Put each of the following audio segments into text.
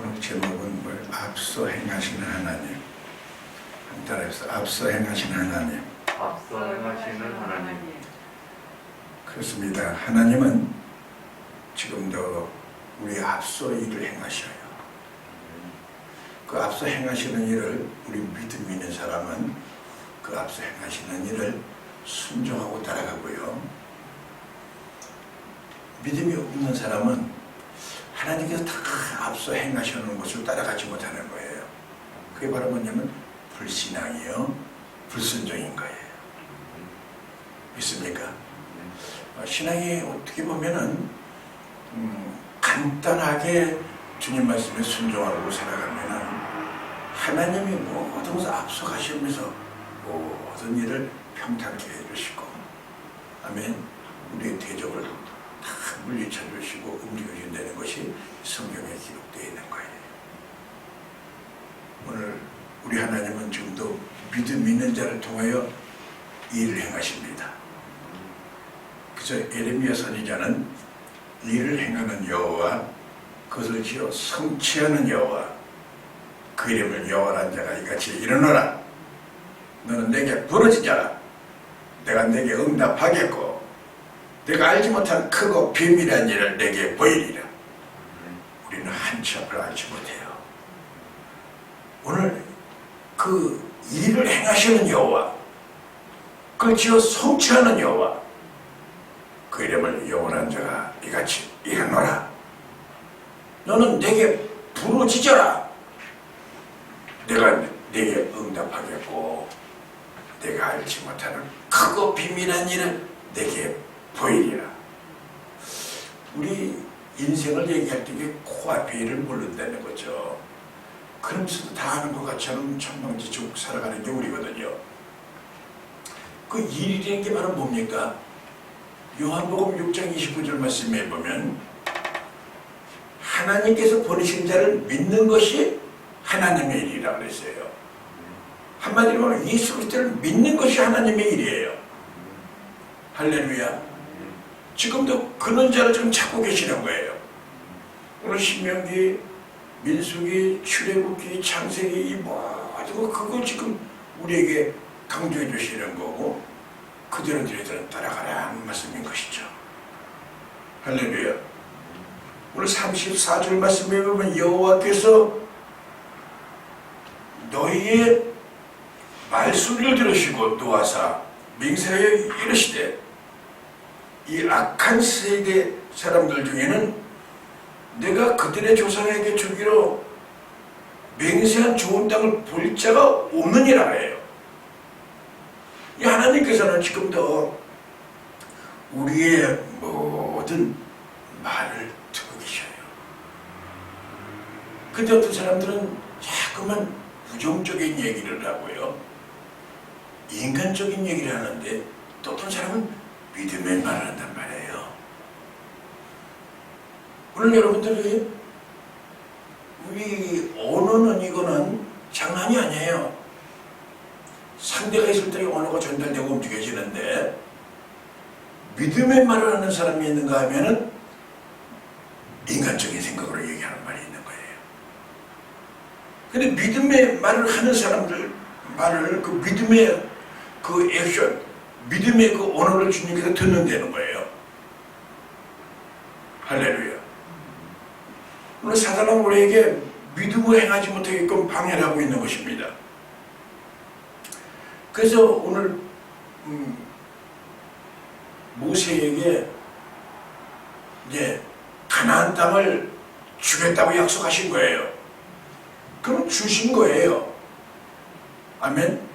오늘 제목은 앞서 행하시는 하나님. 한 따라해서 앞서 행하시는 하나님. 앞서 행하시는 하나님. 그렇습니다. 하나님은 지금도 우리 앞서 일을 행하셔요. 그 앞서 행하시는 일을 우리 믿음 있는 사람은 그 앞서 행하시는 일을 순종하고 따라가고요. 믿음이 없는 사람은 하나님께서 다 앞서 행하시는 것을 따라가지 못하는 거예요. 그게 바로 뭐냐면 불신앙이요, 불순종인 거예요. 믿습니까? 신앙이 어떻게 보면은 간단하게 주님 말씀에 순종하고 살아가면은 하나님이 모든 것을 앞서 가시면서 모든 일을 평탄케 해주시고, 아멘. 우리의 대적을 다 물리쳐 주시고 움직여준다는 것이 성경에 기록되어 있는 거예요. 오늘 우리 하나님은 지금도 믿음 있는 자를 통하여 일을 행하십니다. 그래서 에레미야 선지자는 일을 행하는 여호와, 그것을 지어 성취하는 여호와, 그 이름을 여호와라는 자가 이같이 일어나라. 너는 내게 부르짖어라. 내가 내게 응답하겠고 내가 알지 못한 크고 비밀한 일을 내게 보이리라. 우리는 한치 앞을 알지 못해요. 오늘 그 일을 행하시는 여호와, 그걸 지어 성취하는 여호와, 그 이름을 영원한 자가 이같이 일어나라. 너는 내게 부르짖어라. 내가 내게 응답하겠고 내가 알지 못하는 크고 비밀한 일을 내게 보이리라. 우리 인생을 얘기할 때 코앞에 일을 모른다는 거죠. 그러면서도 다 아는 것 같처럼 천방지축 살아가는 게 우리거든요. 그 일이라는 게 바로 뭡니까? 요한복음 6장 29절 말씀에 보면 하나님께서 보내신 자를 믿는 것이 하나님의 일이라고 그랬어요. 한마디로 말하면 예수 그리스도를 믿는 것이 하나님의 일이에요. 할렐루야. 지금도 그런 자를 지금 찾고 계시는 거예요. 오늘 신명기, 민수기, 출애굽기, 창세기 이 모든 그거 지금 우리에게 강조해 주시는 거고, 그대로 너희들은 따라가라 하는 말씀인 것이죠. 할렐루야. 오늘 34절 말씀에 보면 여호와께서 너희의 말소리를 들으시고 노하사 맹세하여 이르시되 이 악한 세대 사람들 중에는 내가 그들의 조상에게 주기로 맹세한 좋은 땅을 볼 자가 없느니라 해요. 이 하나님께서는 지금도 우리의 모든 말을 듣고 계셔요. 근데 어떤 사람들은 자꾸만 부정적인 얘기를 하고요, 인간적인 얘기를 하는데 또 어떤 사람은 믿음의 말을 한단 말이에요. 오늘 여러분들이 우리 언어는 이거는 장난이 아니에요. 상대가 있을 때 언어가 전달되고 움직여지는데 믿음의 말을 하는 사람이 있는가 하면은 인간적인 생각으로 얘기하는 말이 있는 거예요. 근데 믿음의 말을 하는 사람들 말을 그 믿음의 그 액션, 믿음의 그 언어를 주님께서 듣는다는 거예요. 할렐루야. 오늘 사단은 우리에게 믿음을 행하지 못하게끔 방해를 하고 있는 것입니다. 그래서 오늘 모세에게 이제 가나안 땅을 주겠다고 약속하신 거예요. 그럼 주신 거예요. 아멘.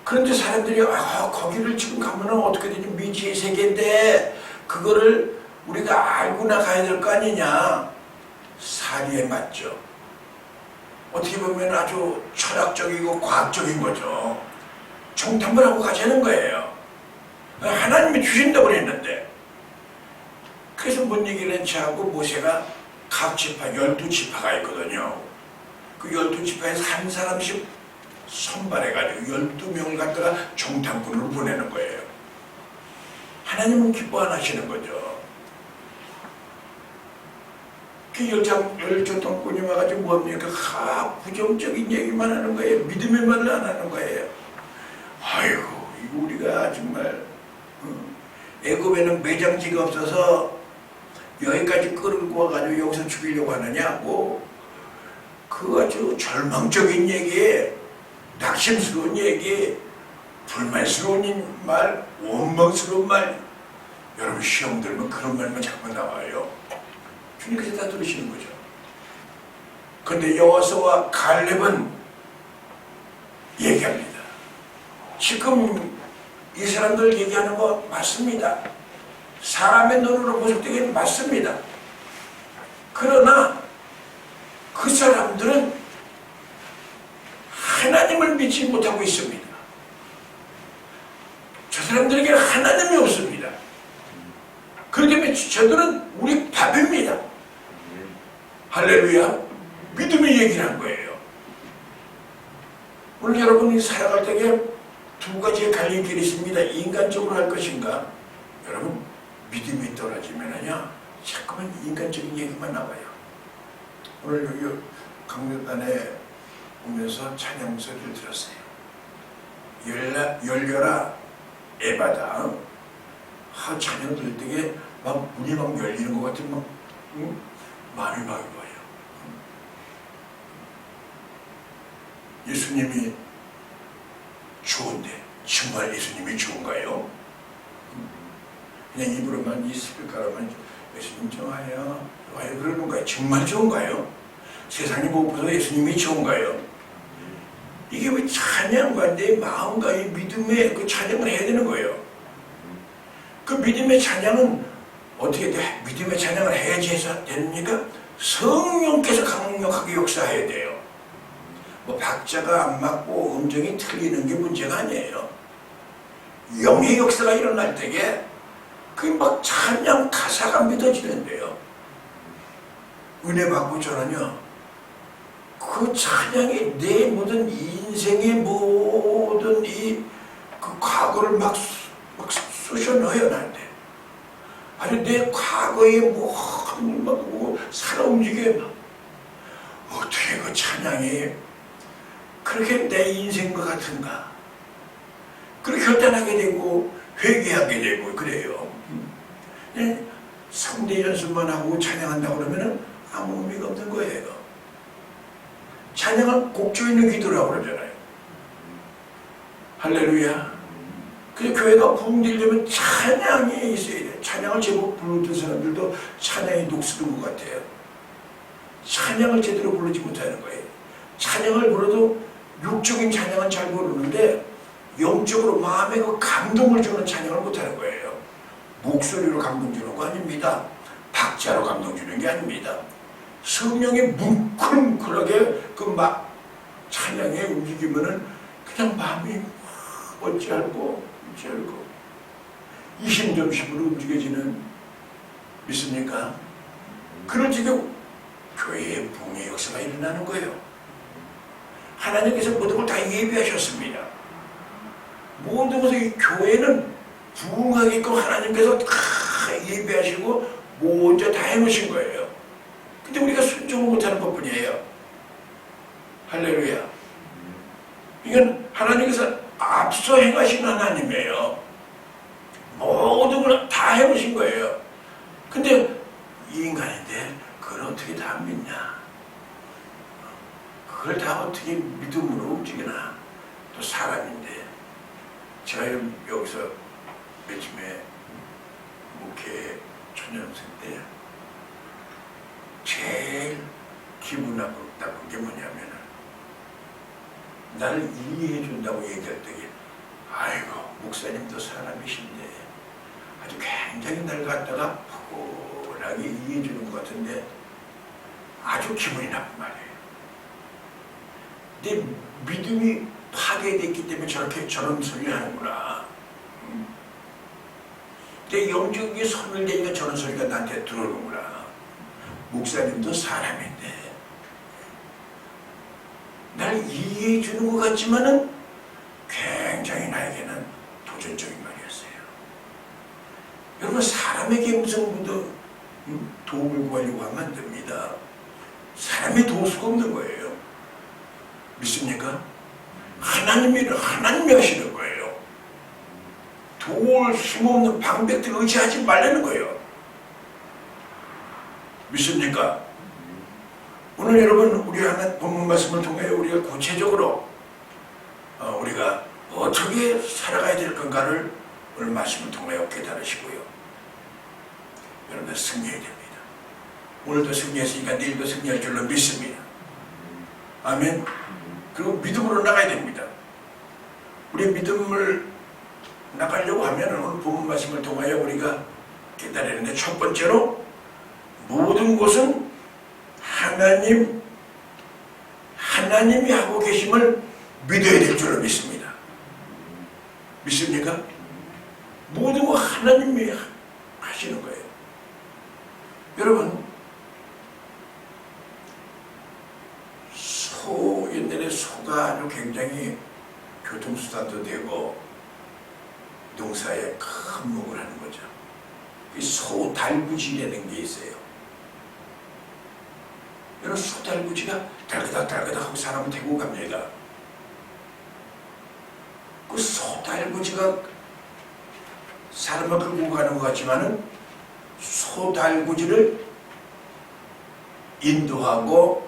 그런데 사람들이 거기를 지금 가면 어떻게 되지? 미지의 세계인데 그거를 우리가 알고 나가야 될 거 아니냐. 사리에 맞죠. 어떻게 보면 아주 철학적이고 과학적인 거죠. 정탐을 하고 가자는 거예요. 하나님이 주신다고 그랬는데. 그래서 뭔 얘기를 했지 하고 모세가 각 지파 12지파가 있거든요. 그 12지파에서 한 사람씩 선발해가지고 12명을 갖다가 정탐꾼으로 보내는 거예요. 하나님은 기뻐 안 하시는 거죠. 그 열조통꾼이 와가지고 뭡니까? 부정적인 얘기만 하는 거예요. 믿음의 말을 안 하는 거예요. 아이고, 이거 우리가 정말 애굽에는 매장지가 없어서 여기까지 끌고 와가지고 여기서 죽이려고 하느냐고, 그 아주 절망적인 얘기에, 낙심스러운 얘기, 불만스러운 말, 원망스러운 말. 여러분 시험 들면 그런 말만 자꾸 나와요. 주님께서 다 들으시는 거죠. 그런데 여호수아와 갈렙은 얘기합니다. 지금 이 사람들 얘기하는 거 맞습니다. 사람의 눈으로 분석되기는 맞습니다. 그러나 그 사람들은 하나님을 믿지 못하고 있습니다. 저 사람들에게는 하나님이 없습니다. 그렇기 때문에 저들은 우리 밥입니다. 할렐루야. 믿음의 얘기를 한 거예요. 오늘 여러분이 살아갈 때에 두 가지의 갈림길이 있습니다. 인간적으로 할 것인가? 여러분, 믿음이 떨어지면요, 자꾸만 인간적인 얘기만 나와요. 오늘 여기 강력단에 오면서 찬양 소리를 들었어요. 열려라 에바다. 찬양 들을 때에 막 문이 막 열리는 것 같은 마음이 막 와요. 예수님이 좋은데 정말 예수님이 좋은가요? 그냥 입으로만 있을까라면 예수님 좋아요, 좋아요 그러는 거예요. 정말 좋은가요? 세상이 무엇보다 예수님이 좋은가요? 이게 왜 찬양과 내 마음과 이 믿음의 그 찬양을 해야 되는 거예요. 그 믿음의 찬양은 어떻게 돼? 믿음의 찬양을 해야지 해서 됩니까? 성령께서 강력하게 역사해야 돼요. 뭐 박자가 안 맞고 음정이 틀리는 게 문제가 아니에요. 영의 역사가 일어날 때에 그 막 찬양 가사가 믿어지는데요. 은혜 받고 저는요, 그 찬양이 내 모든 인생의 모든 그 과거를 막 쑤셔 넣어요, 나한테. 아주 내 과거의 모든 막 살아 움직여요. 어떻게 그 찬양이 그렇게 내 인생과 같은가? 그렇게 결단하게 되고 회개하게 되고 그래요. 성대 연습만 하고 찬양한다고 그러면 아무 의미가 없는 거예요. 찬양은 곡조 있는 기도라고 그러잖아요. 할렐루야. 그래서 교회가 부흥되려면 찬양이 있어야 돼요. 찬양을 제법 부르던 사람들도 찬양이 녹슬은 것 같아요. 찬양을 제대로 부르지 못하는 거예요. 찬양을 불러도 육적인 찬양은 잘 부르는데 영적으로 마음에 그 감동을 주는 찬양을 못하는 거예요. 목소리로 감동 주는 거 아닙니다. 박자로 감동 주는 게 아닙니다. 성령이 뭉클뭉클하게 그 찬양에 움직이면은 그냥 마음이 어찌할고 이심점심으로 움직여지는, 믿습니까? 그럴 적에 교회의 부흥의 역사가 일어나는 거예요. 하나님께서 모든 걸 다 예비하셨습니다. 모든 것을 이 교회는 부흥하게끔 하나님께서 다 예비하시고 먼저 다 해놓으신 거예요. 근데 우리가 순종을 못하는 것 뿐이에요. 할렐루야. 이건 하나님께서 앞서 행하신 하나님이에요. 모든 걸 다 해놓으신 거예요. 근데 이 인간인데 그걸 어떻게 다 믿냐? 그걸 다 어떻게 믿음으로 움직이나? 또 사람인데. 제가 여기서 요즘에 목회 초년생 때 제일 기분 나쁜 게 뭐냐면 나를 이해해 준다고 얘기할 때 아이고 목사님도 사람이신데 아주 굉장히 날 갖다가 푸근하게 이해해 주는 것 같은데 아주 기분이 나쁜 말이에요. 내 믿음이 파괴됐기 때문에 저런 소리를 하는구나. 내 영적인 소멸되니까 저런 소리가 나한테 들어오는구나. 목사님도 사람인데 날 이해해 주는 것 같지만은 굉장히 나에게는 도전적인 말이었어요. 여러분, 사람에게 무슨 도움을 구하려고 하면 안 됩니다. 사람이 도울 수가 없는 거예요. 믿습니까? 하나님이 하시는 거예요. 도울 힘없는 방백들 의지하지 말라는 거예요. 믿습니까? 오늘 여러분 우리 하나님 본문 말씀을 통해 우리가 구체적으로 우리가 어떻게 살아가야 될 건가를 오늘 말씀을 통하여 깨달으시고요. 여러분들 승리해야 됩니다. 오늘도 승리했으니까 내일도 승리할 줄로 믿습니다. 아멘. 그리고 믿음으로 나가야 됩니다. 우리 믿음을 나가려고 하면 오늘 본문 말씀을 통하여 우리가 깨달았는데, 첫 번째로 모든 것은 하나님이 하고 계심을 믿어야 될 줄로 믿습니다. 믿습니까? 모든 거 하나님이 하시는 거예요. 여러분, 옛날에 소가 아주 굉장히 교통수단도 되고 농사에 큰 몫을 하는 거죠. 소 달구지라는 게 있어요. 여러분, 소 달구지가 달그닥 하고 사람을 태우고 갑니다. 그 소 달구지가 사람을 끌고 가는 것 같지만은 소 달구지를 인도하고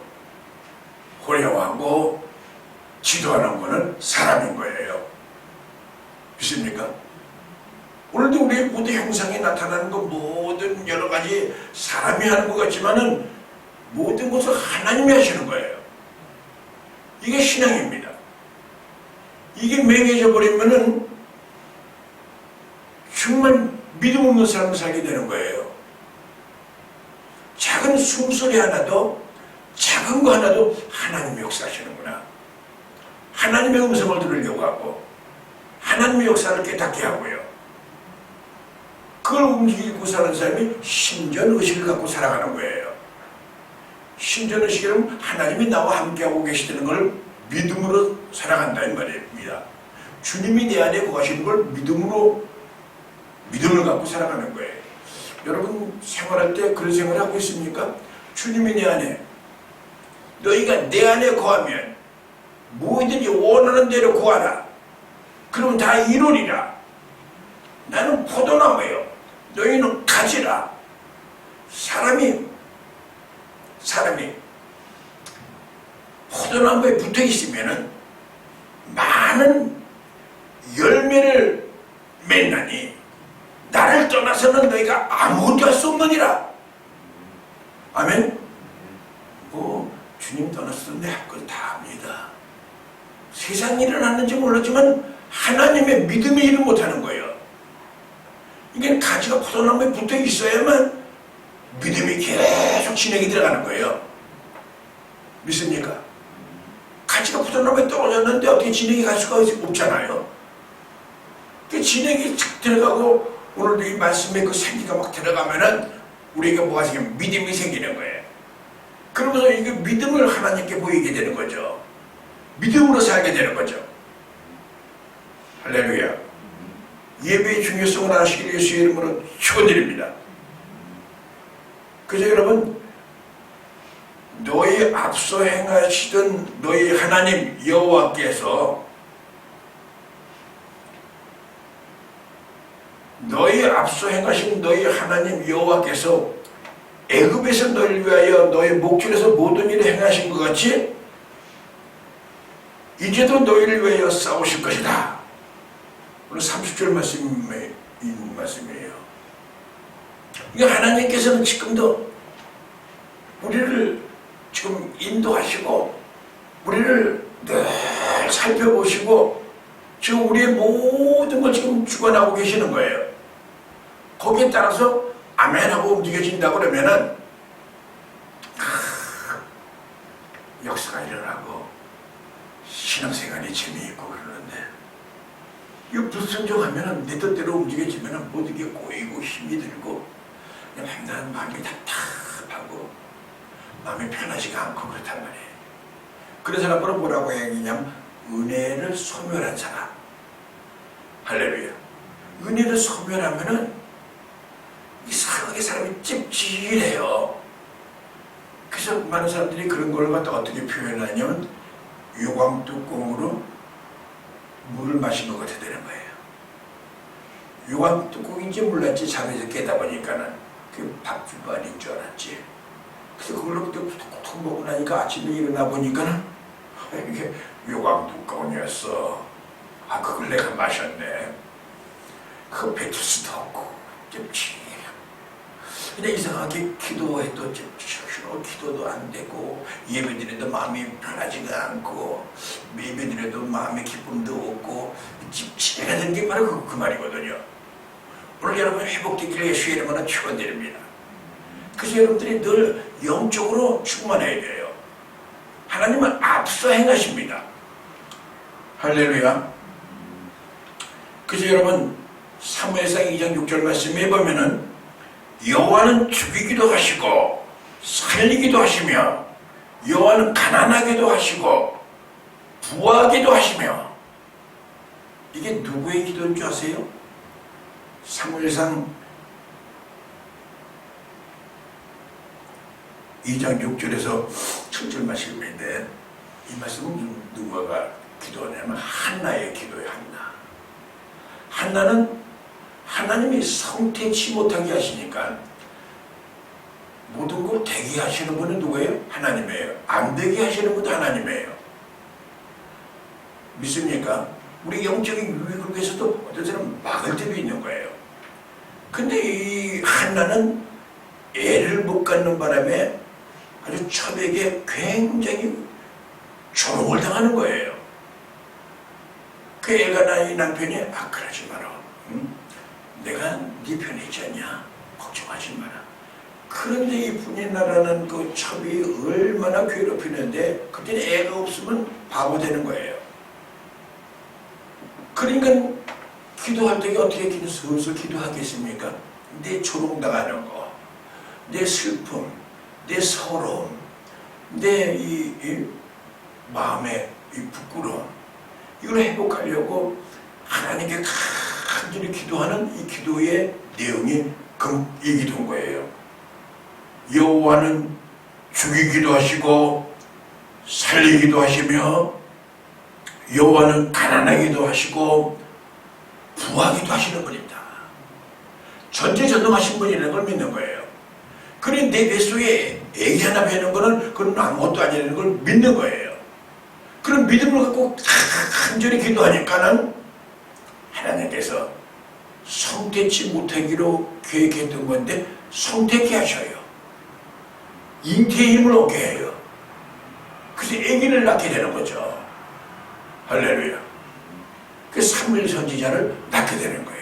호령하고 지도하는 것은 사람인 거예요. 믿습니까? 오늘도 우리의 모든 형상이 나타나는 것, 모든 여러 가지 사람이 하는 것 같지만은 모든 것을 하나님이 하시는 거예요. 이게 신앙입니다. 이게 맹해져 버리면은 정말 믿음 없는 삶을 살게 되는 거예요. 작은 숨소리 하나도, 작은 거 하나도 하나님의 역사하시는구나. 하나님의 음성을 들으려고 하고 하나님의 역사를 깨닫게 하고요. 그걸 움직이고 사는 사람이 신전의식을 갖고 살아가는 거예요. 신전의식은 하나님이 나와 함께하고 계시다는 걸 믿음으로 살아간다 이 말입니다. 주님이 내 안에 거하시는 걸 믿음을 갖고 살아가는 거예요. 여러분 생활할 때 그런 생활을 하고 있습니까? 주님이 내 안에, 너희가 내 안에 거하면 뭐든지 원하는 대로 구하라. 그럼 다 이루리라. 나는 포도나무예요. 너희는 가지라. 사람이 포도나무에 붙어 있으면은 많은 열매를 맺나니 나를 떠나서는 너희가 아무것도 할 수 없느니라. 아멘. 주님 떠나서 내 할 건 다 합니다. 세상 일은 하는지 몰랐지만 하나님의 믿음의 일은 못하는 거예요. 이게 가지가 포도나무에 붙어 있어야만 믿음이 계속 진행이 들어가는 거예요. 믿습니까? 가지가 포도나무에 떨어졌는데 어떻게 진행이 갈 수가 없잖아요. 그 진행이 착 들어가고 오늘도 이 말씀에 그 생기가 막 들어가면은 우리가 뭐가 생기면 믿음이 생기는 거예요. 그러면서 이게 믿음을 하나님께 보이게 되는 거죠. 믿음으로 살게 되는 거죠. 할렐루야. 예배의 중요성을 아시길 예수의 이름으로 축원드립니다. 그래서 여러분, 너희 앞서 행하시던 너희 하나님 여호와께서 너희 앞서 행하신 너희 하나님 여호와께서 애굽에서 너희를 위하여 너희 목줄에서 모든 일을 행하신 것 같이 이제도 너희를 위하여 싸우실 것이다. 오늘 30절 말씀에 있는 말씀이에요. 이게 하나님께서는 지금도 우리를 지금 인도하시고 우리를 늘 살펴보시고 지금 우리의 모든 걸 지금 주관하고 계시는 거예요. 거기에 따라서 아멘하고 움직여진다고 그러면은 역사가 일어나고 신앙생활이 재미있고 그러는데 이거 불순종하면은 내 뜻대로 움직여지면은 모든 게 꼬이고 힘이 들고 그냥 맨날 마음이 답답하고 마음이 편하지가 않고 그렇단 말이에요. 그런 사람으로 뭐라고 얘기냐면 은혜를 소멸한 사람. 할렐루야. 은혜를 소멸하면은 이상하게 이상하게 사람이 찝찝해요. 그래서 많은 사람들이 그런 걸 갖다 어떻게 표현하냐면 요광 뚜껑으로 물을 마신 것 같아 되는 거예요. 요광 뚜껑인지 몰랐지 잠에서 깨다 보니까는 그 밥주반인 줄 알았지. 그래서 그걸로 톡톡 먹고 나니까 아침에 일어나 보니까는 이게 요광 뚜껑이었어. 아, 그걸 내가 마셨네. 그거 뱉을 수도 없고 찝찝해. 근데 이상하게 기도해도 찝찝해. 기도도 안 되고 예배드려도 마음이 편하지가 않고 예배드려도 마음의 기쁨도 없고 찝찝하는 게 바로 그 말이거든요. 오늘 여러분 회복되기를 예수의 이름으로 축원드립니다. 그래서 여러분들이 늘 영적으로 충만해야 돼요. 하나님은 앞서 행하십니다. 할렐루야. 그래서 여러분 사무엘상 2장 6절 말씀에 보면은 여호와는 죽이기도 하시고 살리기도 하시며 여호와는 가난하게도 하시고 부하게도 하시며, 이게 누구의 기도인 줄 아세요? 사무엘상 2장 6절에서 7절 말씀인데, 이 말씀은 누구가 기도하냐면 한나의 기도예요. 한나는 하나님이 성태치 못하게 하시니까 모든 걸 되게 하시는 분은 누구예요? 하나님이에요. 안 되게 하시는 분도 하나님이에요. 믿습니까? 우리 영적인 유익을 위해서도 어떤 사람은 막을 때도 있는 거예요. 근데 이 한나는 애를 못 갖는 바람에 아주 첩에게 굉장히 조롱을 당하는 거예요. 그 애가 낳은 남편이 그러지 마라. 응? 내가 네 편에 있지 않냐? 걱정하지 마라. 그런데 이 분이나라는 그 첩이 얼마나 괴롭히는데 그때는 애가 없으면 바보 되는 거예요. 그러니까 기도할 때 어떻게 슬슬 기도하겠습니까? 내 조롱당하는 거, 내 슬픔, 내 서러움, 내 이 마음의 이 부끄러움, 이걸 회복하려고 하나님께 간절히 기도하는 이 기도의 내용이 이 기도인 거예요. 여호와는 죽이기도 하시고 살리기도 하시며 여호와는 가난하기도 하시고 부하기도 하시는 분입니다. 전제전능하신 분이라는 걸 믿는 거예요. 그래 내 뱃속에 애기 하나 배는 거는 그건 아무것도 아니라는 걸 믿는 거예요. 그런 믿음을 갖고 간절히 기도하니까는 하나님께서 성태치 못하기로 계획했던 건데 성태케 하셔요. 잉태의 힘을 얻게 해요. 그래서 아기를 낳게 되는 거죠. 할렐루야. 그 사무엘 선지자를 낳게 되는 거예요.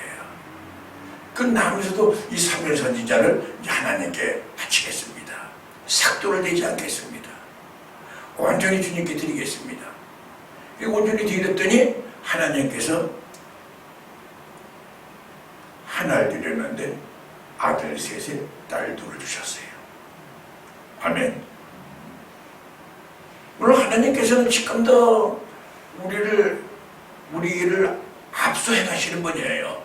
그 낳으면서도 이 사무엘 선지자를 하나님께 바치겠습니다. 삭도를 내지 않겠습니다. 온전히 주님께 드리겠습니다. 온전히 드렸더니 하나님께서 하나를 드렸는데 아들 셋에 딸 둘을 주셨어요. 아멘. 물론 하나님께서는 지금도 우리를 앞서 행하시는 분이에요.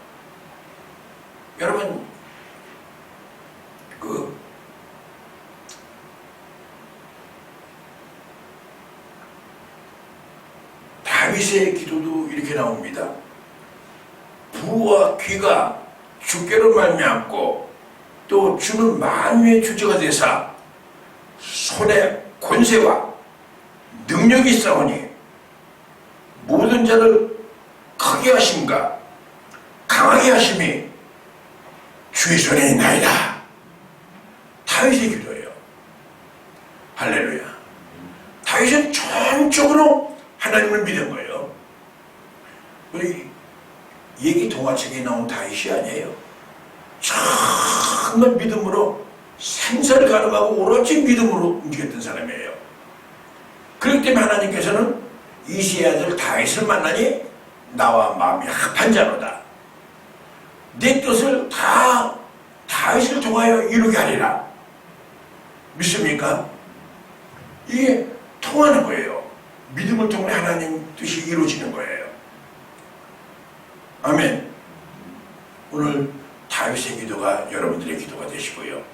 여러분, 다윗의 기도도 이렇게 나옵니다. 부와 귀가 주께로 말미암고 또 주는 만유의 주제가 되사 손에 권세와 능력이 있사오니 모든 자를 크게 하심과 강하게 하심이 주의 손에 있나이다. 다윗의 기도예요. 할렐루야. 다윗은 전적으로 하나님을 믿은 거예요. 우리 얘기 동화책에 나온 다윗이 아니에요. 정말 믿음으로 생사를 가늠하고 오로지 믿음으로 움직였던 사람이에요. 그렇기 때문에 하나님께서는 이새의 아들 다윗을 만나니 나와 마음이 합한 자로다. 내 뜻을 다 다윗을 통하여 이루게 하리라. 믿습니까? 이게 통하는 거예요. 믿음을 통해 하나님 뜻이 이루어지는 거예요. 아멘. 오늘 다윗의 기도가 여러분들의 기도가 되시고요.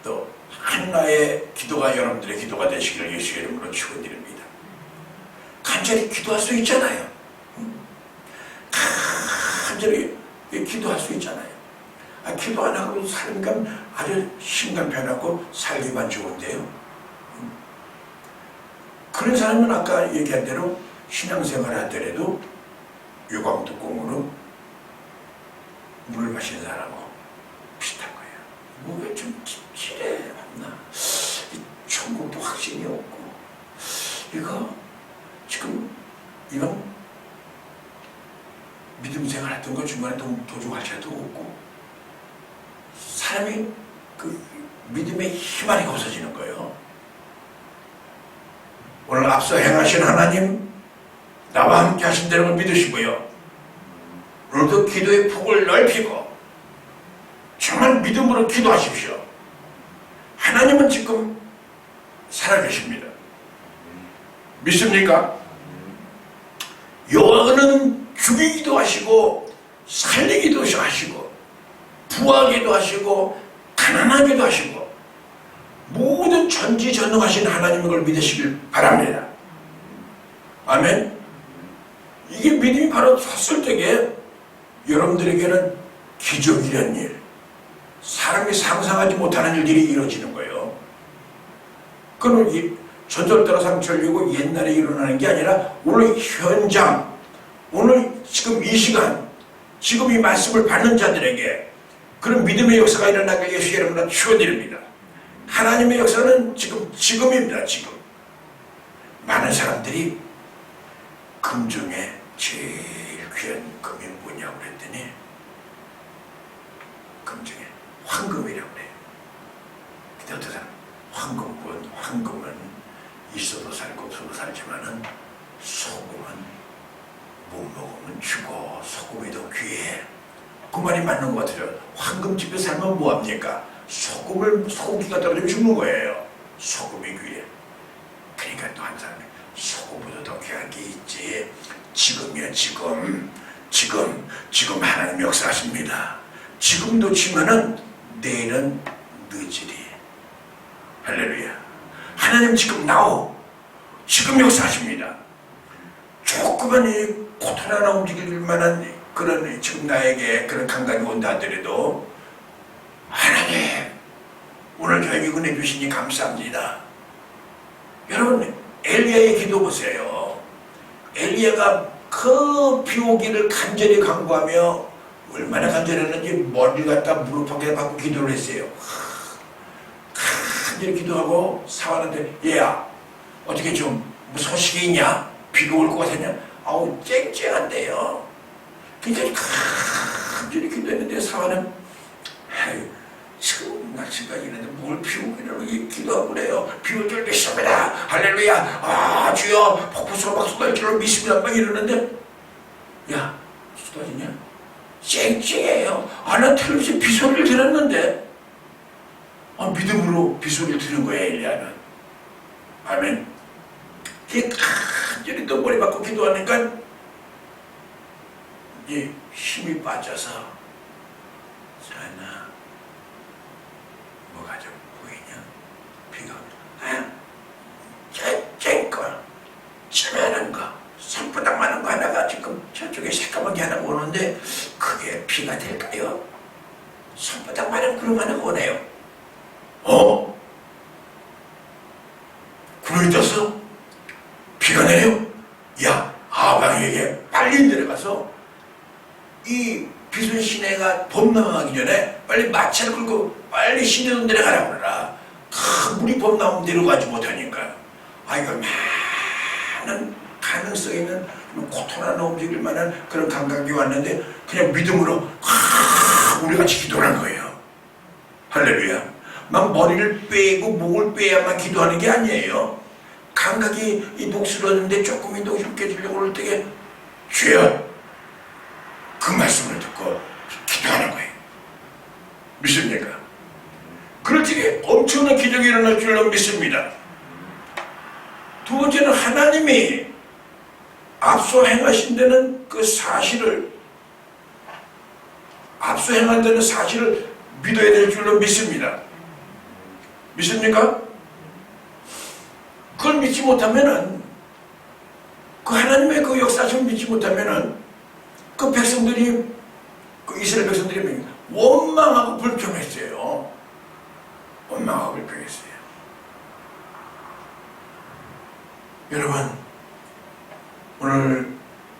또 한나의 기도가 여러분들의 기도가 되시기를 예수의 이름으로 축원드립니다. 간절히 기도할 수 있잖아요. 간절히 기도할 수 있잖아요. 기도 안 하고 살니까 아주 심간 편하고 살기만 좋은데요. 그런 사람은 아까 얘기한 대로 신앙생활 하더라도 요강뚜껑으로 물을 마시는 사람하고 비슷한 거예요. 뭐가 좀 찝찝해 맞나? 천국도 확신이 없고 이거 지금 이건 믿음 생활 했던 거 중간에 도둑할 자도 없고 사람이 그 믿음의 희망이 없어지는 거예요. 오늘 앞서 행하신 하나님 나와 함께 하신다는 걸 믿으시고요. 오늘도 기도의 폭을 넓히고 정말 믿음으로 기도하십시오. 하나님은 지금 살아계십니다. 믿습니까? 여호와는 죽이기도 하시고 살리기도 하시고 부하기도 하시고 가난하기도 하시고 모든 전지전능하신 하나님인 걸 믿으시길 바랍니다. 아멘. 이게 믿음이 바로 섰을 때에 여러분들에게는 기적이라는 일, 사람이 상상하지 못하는 일들이 이루어지는 거예요. 그건 이 전설따라 상철이고 옛날에 일어나는 게 아니라 오늘 현장, 오늘 지금 이 시간, 지금 이 말씀을 받는 자들에게 그런 믿음의 역사가 일어나길 예수 이름으로 축원드립니다. 하나님의 역사는 지금입니다. 지금 많은 사람들이 금 중에 제일 귀한 금이 뭐냐고 그랬더니 금 중에 황금이라고 그래요. 근데 어떤 사람 황금은 있어도 살고 없어도 살지만은 소금은 못 먹으면 죽어. 소금이 더 귀해. 그 말이 맞는 것 같아요. 황금집에 살면 뭐합니까? 소금기가 떨어지면 죽는 거예요. 소금이 귀해. 그러니까 또 한 사람이 소금보다 더 귀한 게 있지. 지금이야 지금 하나님 역사하십니다. 지금 놓치면은 내일은 늦으리. 할렐루야. 하나님 지금 나오. 지금 역사하십니다. 조그만 이 코털 하나 움직일 만한 그런 지금 나에게 그런 감각이 온다 하더라도 하나님 오늘 저에게 은혜 주시니 감사합니다. 여러분 엘리야의 기도 보세요. 엘리야가 그 비오기를 간절히 간구하며 얼마나 간절했는지 머리를 갖다 무릎팍에 받고 기도를 했어요. 간절히 기도하고 사원한테 얘야 어떻게 좀 무슨 소식이 있냐? 비가 올 것 같았냐? 아우 쨍쨍한데요. 그러니까 간절히 기도했는데 사원은 지금 날씨까지 있는데 뭘 비오기라고 기도하고 그래요. 비올 줄 믿습니다. 할렐루야. 주여 폭포수로 막 쏟아질 줄로 믿습니다. 막 이러는데 야 쏟아지냐? 쨍쨍해요. 난 텔레비전 비소리를 들었는데 믿음으로 비소리를 들은 거예요. 엘리야는. 아멘. 이게 간절히 또 머리 받고 기도하니까 이제 힘이 빠져서 자나 뭐가 좀 보이냐? 비가 쨍쨍거 치매는 거 산부당 많은 거 하나가 지금 저쪽에 새까맣게 하나 오는데 그게 비가 될까요? 산부당 많은 구름 하나가 오네요. 구름이 떴어? 비가 내려? 야 아방에게 빨리 내려가서 이 비순 시내가 범람하기 전에 빨리 마차를 끌고 빨리 시내로 내려가라고 그러라. 큰 물이 범람하면 내려가지 못하니까 이거 많은 가능성 있는 고통 하나 움직일 만한 그런 감각이 왔는데 그냥 믿음으로 우리 같이 기도를 한 거예요. 할렐루야. 막 머리를 빼고 목을 빼야만 기도하는 게 아니에요. 감각이 이 녹슬었는데 조금 이 녹슬 깨지려고 할 때에 주여 그 말씀을 듣고 기도하는 거예요. 믿습니까? 그럴 때에 엄청난 기적이 일어날 줄로 믿습니다. 두 번째는 하나님이 앞서 행하신 데는 그 사실을 앞서 행한다는 사실을 믿어야 될 줄로 믿습니다. 믿습니까? 그걸 믿지 못하면은, 그 하나님의 그 역사를 믿지 못하면은 그 백성들이, 그 이스라엘 백성들이 원망하고 불평했어요. 원망하고 불평했어요. 여러분, 오늘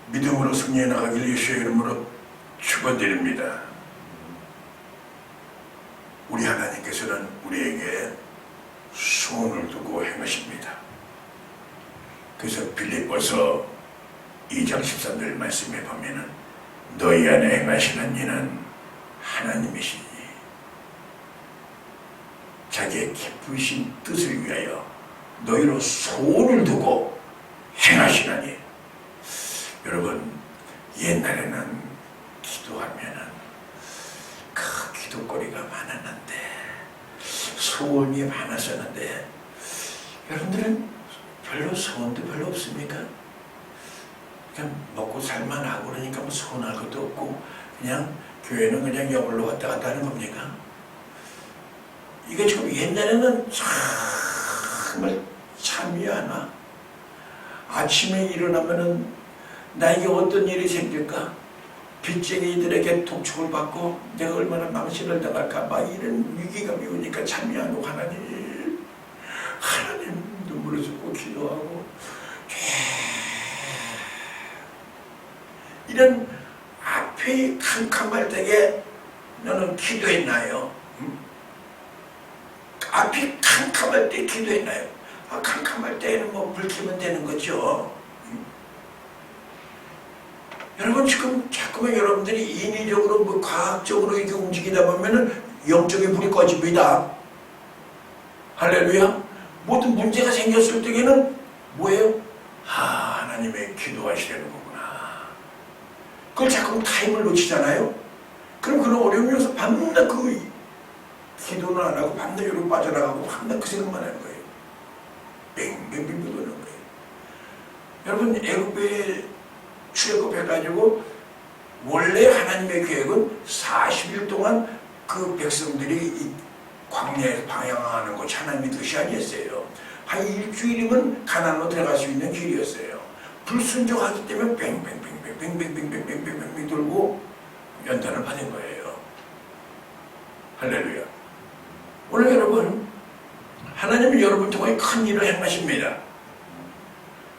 믿음으로 승리해 나가길 예수의 이름으로 축원드립니다. 우리 하나님께서는 우리에게 소원을 두고 행하십니다. 그래서 빌립보서 2장 13절 말씀에 보면은 너희 안에 행하시는 이는 하나님이시니 자기의 기쁘신 뜻을 위하여 너희로 소원을 두고 행하시나니. 여러분, 옛날에는 기도하면은 그 기도거리가 많았는데, 소원이 많았었는데, 여러분들은 별로 소원도 별로 없습니까? 그냥 먹고 살만하고 그러니까 뭐 소원할 것도 없고, 그냥 교회는 그냥 여물로 왔다 갔다 하는 겁니까? 이게 지금 옛날에는 정말 참이 하나. 아침에 일어나면은 나에게 어떤 일이 생길까? 빚쟁이들에게 독촉을 받고 내가 얼마나 망신을 당할까? 막 이런 위기감이 오니까 참이 안 오고 하나님 눈물을 쏟고 기도하고 이런 앞이 캄캄할 때에 너는 기도했나요? 앞이 캄캄할 때 기도했나요? 캄캄할 때에는 뭐 불 켜면 되는 거죠. 여러분, 지금 자꾸만 여러분들이 인위적으로 뭐 과학적으로 이렇게 움직이다 보면은 영적인 불이 꺼집니다. 할렐루야. 모든 문제가 생겼을 때에는 뭐예요? 하나님의 기도하시려는 거구나. 그걸 자꾸 타임을 놓치잖아요. 그럼 그런 어려움에서 밤낮 그 기도는 안 하고 밤낮 여기로 빠져나가고 밤낮 그 생각만 하는 거예요. 뱅뱅뱅뱅 도는 거예요. 여러분, 애굽에 출애굽해가지고 원래 하나님의 계획은 40일 동안 그 백성들이 이 광야에서 방향하는 것이 하나님의 뜻이 아니었어요. 한 일주일이면 가나안으로 들어갈 수 있는 길이었어요. 불순종하기 때문에 뱅뱅뱅뱅뱅뱅뱅뱅뱅뱅뱅 돌고 연단을 받은 거예요. 할렐루야. 오늘 여러분, 하나님은 여러분 통해 큰 일을 행하십니다.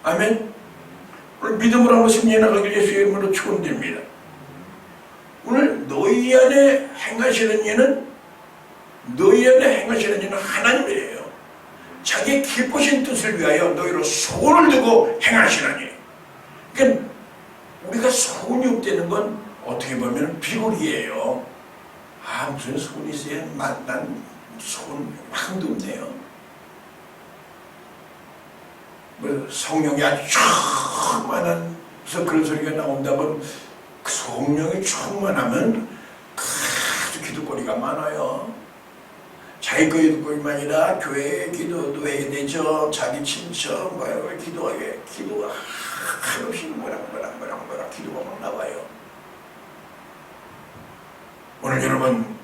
아멘. 오늘 믿음으로 한번 승리해 나가길 예수의 이름으로 축원드립니다. 오늘 너희 안에 행하시는 이는 하나님이에요. 자기 기쁘신 뜻을 위하여 너희로 소원을 두고 행하시나니. 그러니까 우리가 소원이 없다는 건 어떻게 보면 비굴이에요. 무슨 소원이 있어야 난 소원 한도 없네요. 뭐 성령이 아주 충만해서 그런 소리가 나온다면, 그 성령이 충만하면 아주 기도거리가 많아요. 자기 기도거리만 아니라 교회에 기도도 해야 되죠. 자기 친척 기도가 한없이 뭐랑 기도가 막 나와요. 오늘 여러분,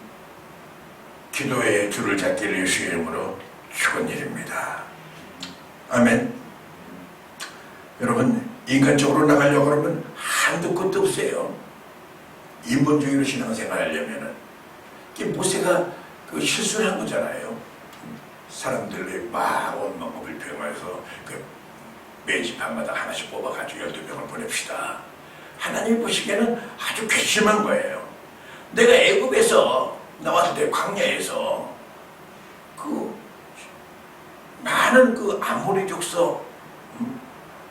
기도의 줄을 잡기를 예수의 이름으로 축원드립니다. 아멘. 여러분, 인간적으로 나가려고 하면 한도 끝도 없어요. 인본주의로 신앙생활 하려면은. 모세가 그 실수를 한 거잖아요. 사람들이 막 원망과 불평해서 그 매집판마다 하나씩 뽑아가지고 12명을 보냅시다. 하나님이 보시기에는 아주 괘씸한 거예요. 내가 애굽에서 나왔을 때 광야에서 그 많은 그 아모리 족속,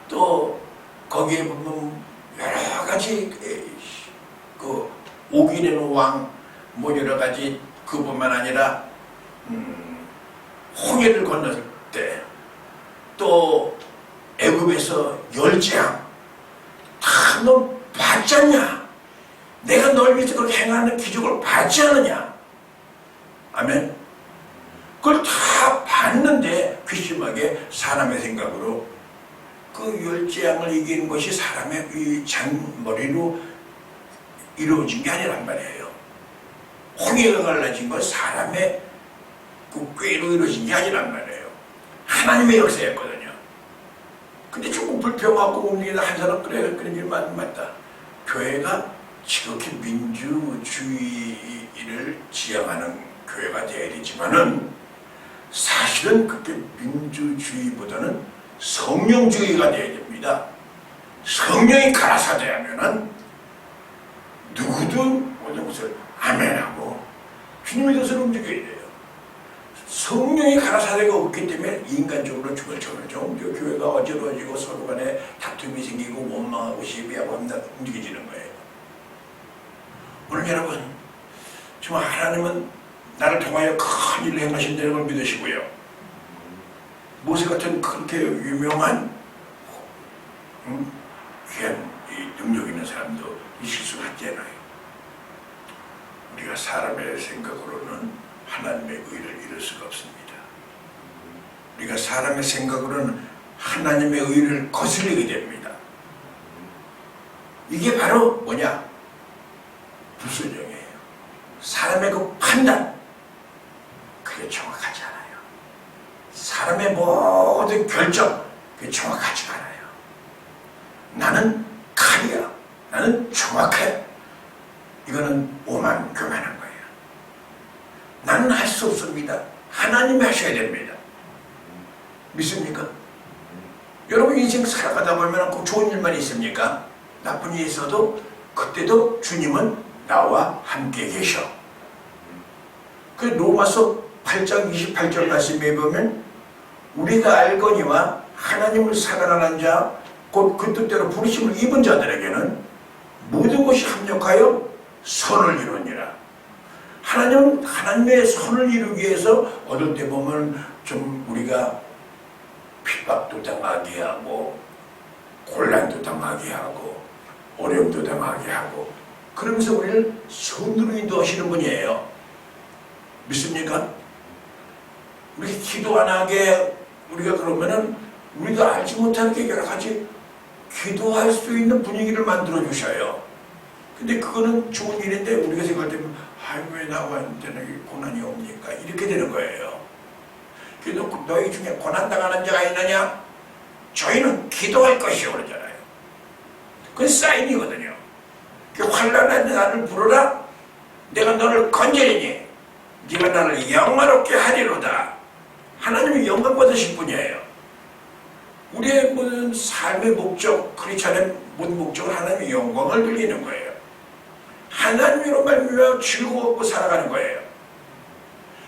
또 거기에 보면 여러 가지 그 오기는 왕, 뭐 여러 가지, 그뿐만 아니라 홍해를 건널 때 또 애굽에서 열재앙 다 너 봤지 않냐? 내가 널 위해서 그렇게 행하는 기적을 봤지 않느냐? 아멘. 그걸 다 봤는데 괘씸하게 사람의 생각으로 그 열재앙을 이기는 것이 사람의 이 잔머리로 이루어진 게 아니란 말이에요. 홍해가 갈라진 건 사람의 그 꾀로 이루어진 게 아니란 말이에요. 하나님의 역사였거든요. 근데 조금 불평하고 움직이는 한 사람 그래 그런 게 맞다. 교회가 지극히 민주주의를 지향하는 교회가 되어야 되지만은 사실은 그게 민주주의보다는 성령주의가 되어야 됩니다. 성령이 가라사대하면은 누구도 모든 것을 아멘하고 주님의 뜻을 움직여야 돼요. 성령이 가라사대가 없기 때문에 인간적으로 주물주물 교회가 어지러워지고 서로 간에 다툼이 생기고 원망하고 시비하고 움직여지는 거예요. 오늘 여러분 정말 하나님은 나를 통하여 큰 일을 행하신다는 걸 믿으시고요. 모세 같은 그렇게 유명한 귀한 이 능력 있는 사람도 이 실수하잖아요. 우리가 사람의 생각으로는 하나님의 의를 이룰 수가 없습니다. 우리가 사람의 생각으로는 하나님의 의를 거슬리게 됩니다. 이게 바로 뭐냐? 불순종이에요. 사람의 그 판단, 그게 정확하지 않아요. 사람의 모든 결정, 그게 정확하지 않아요. 나는 칼이야. 나는 정확해. 이거는 오만 교만한 거예요. 나는 할 수 없습니다. 하나님이 하셔야 됩니다. 믿습니까? 여러분 인생 살아가다 보면 꼭 좋은 일만 있습니까? 나쁜 일이 있어도 그때도 주님은 나와 함께 계셔. 그 로마서 8장 28절 말씀에 보면 우리가 알거니와 하나님을 사랑하는 자 곧 그 뜻대로 부르심을 입은 자들에게는 모든 것이 합력하여 선을 이루니라. 하나님은 하나님의 선을 이루기 위해서 어떨 때 보면 좀 우리가 핍박도 당하게 하고 곤란도 당하게 하고 어려움도 당하게 하고 그러면서 우리를 선으로 인도하시는 분이에요. 믿습니까? 우리 기도 안 하게 우리가 그러면은 우리가 알지 못하는 게 여러 가지 기도할 수 있는 분위기를 만들어 주셔요. 근데 그거는 좋은 일인데 우리가 생각할 때는 왜 나한테는 고난이 옵니까? 이렇게 되는 거예요. 그래도 너희 중에 고난당하는 자가 있느냐? 저희는 기도할 것이요 그러잖아요. 그건 사인이거든요. 환난한 나를 부르라. 내가 너를 건지리니 네가 나를 영화롭게 하리로다. 하나님이 영광 받으실 분이에요. 우리의 모든 삶의 목적, 크리스찬의 모든 목적은 하나님의 영광을 돌리는 거예요. 하나님으로 말미암아 즐거워하고 살아가는 거예요.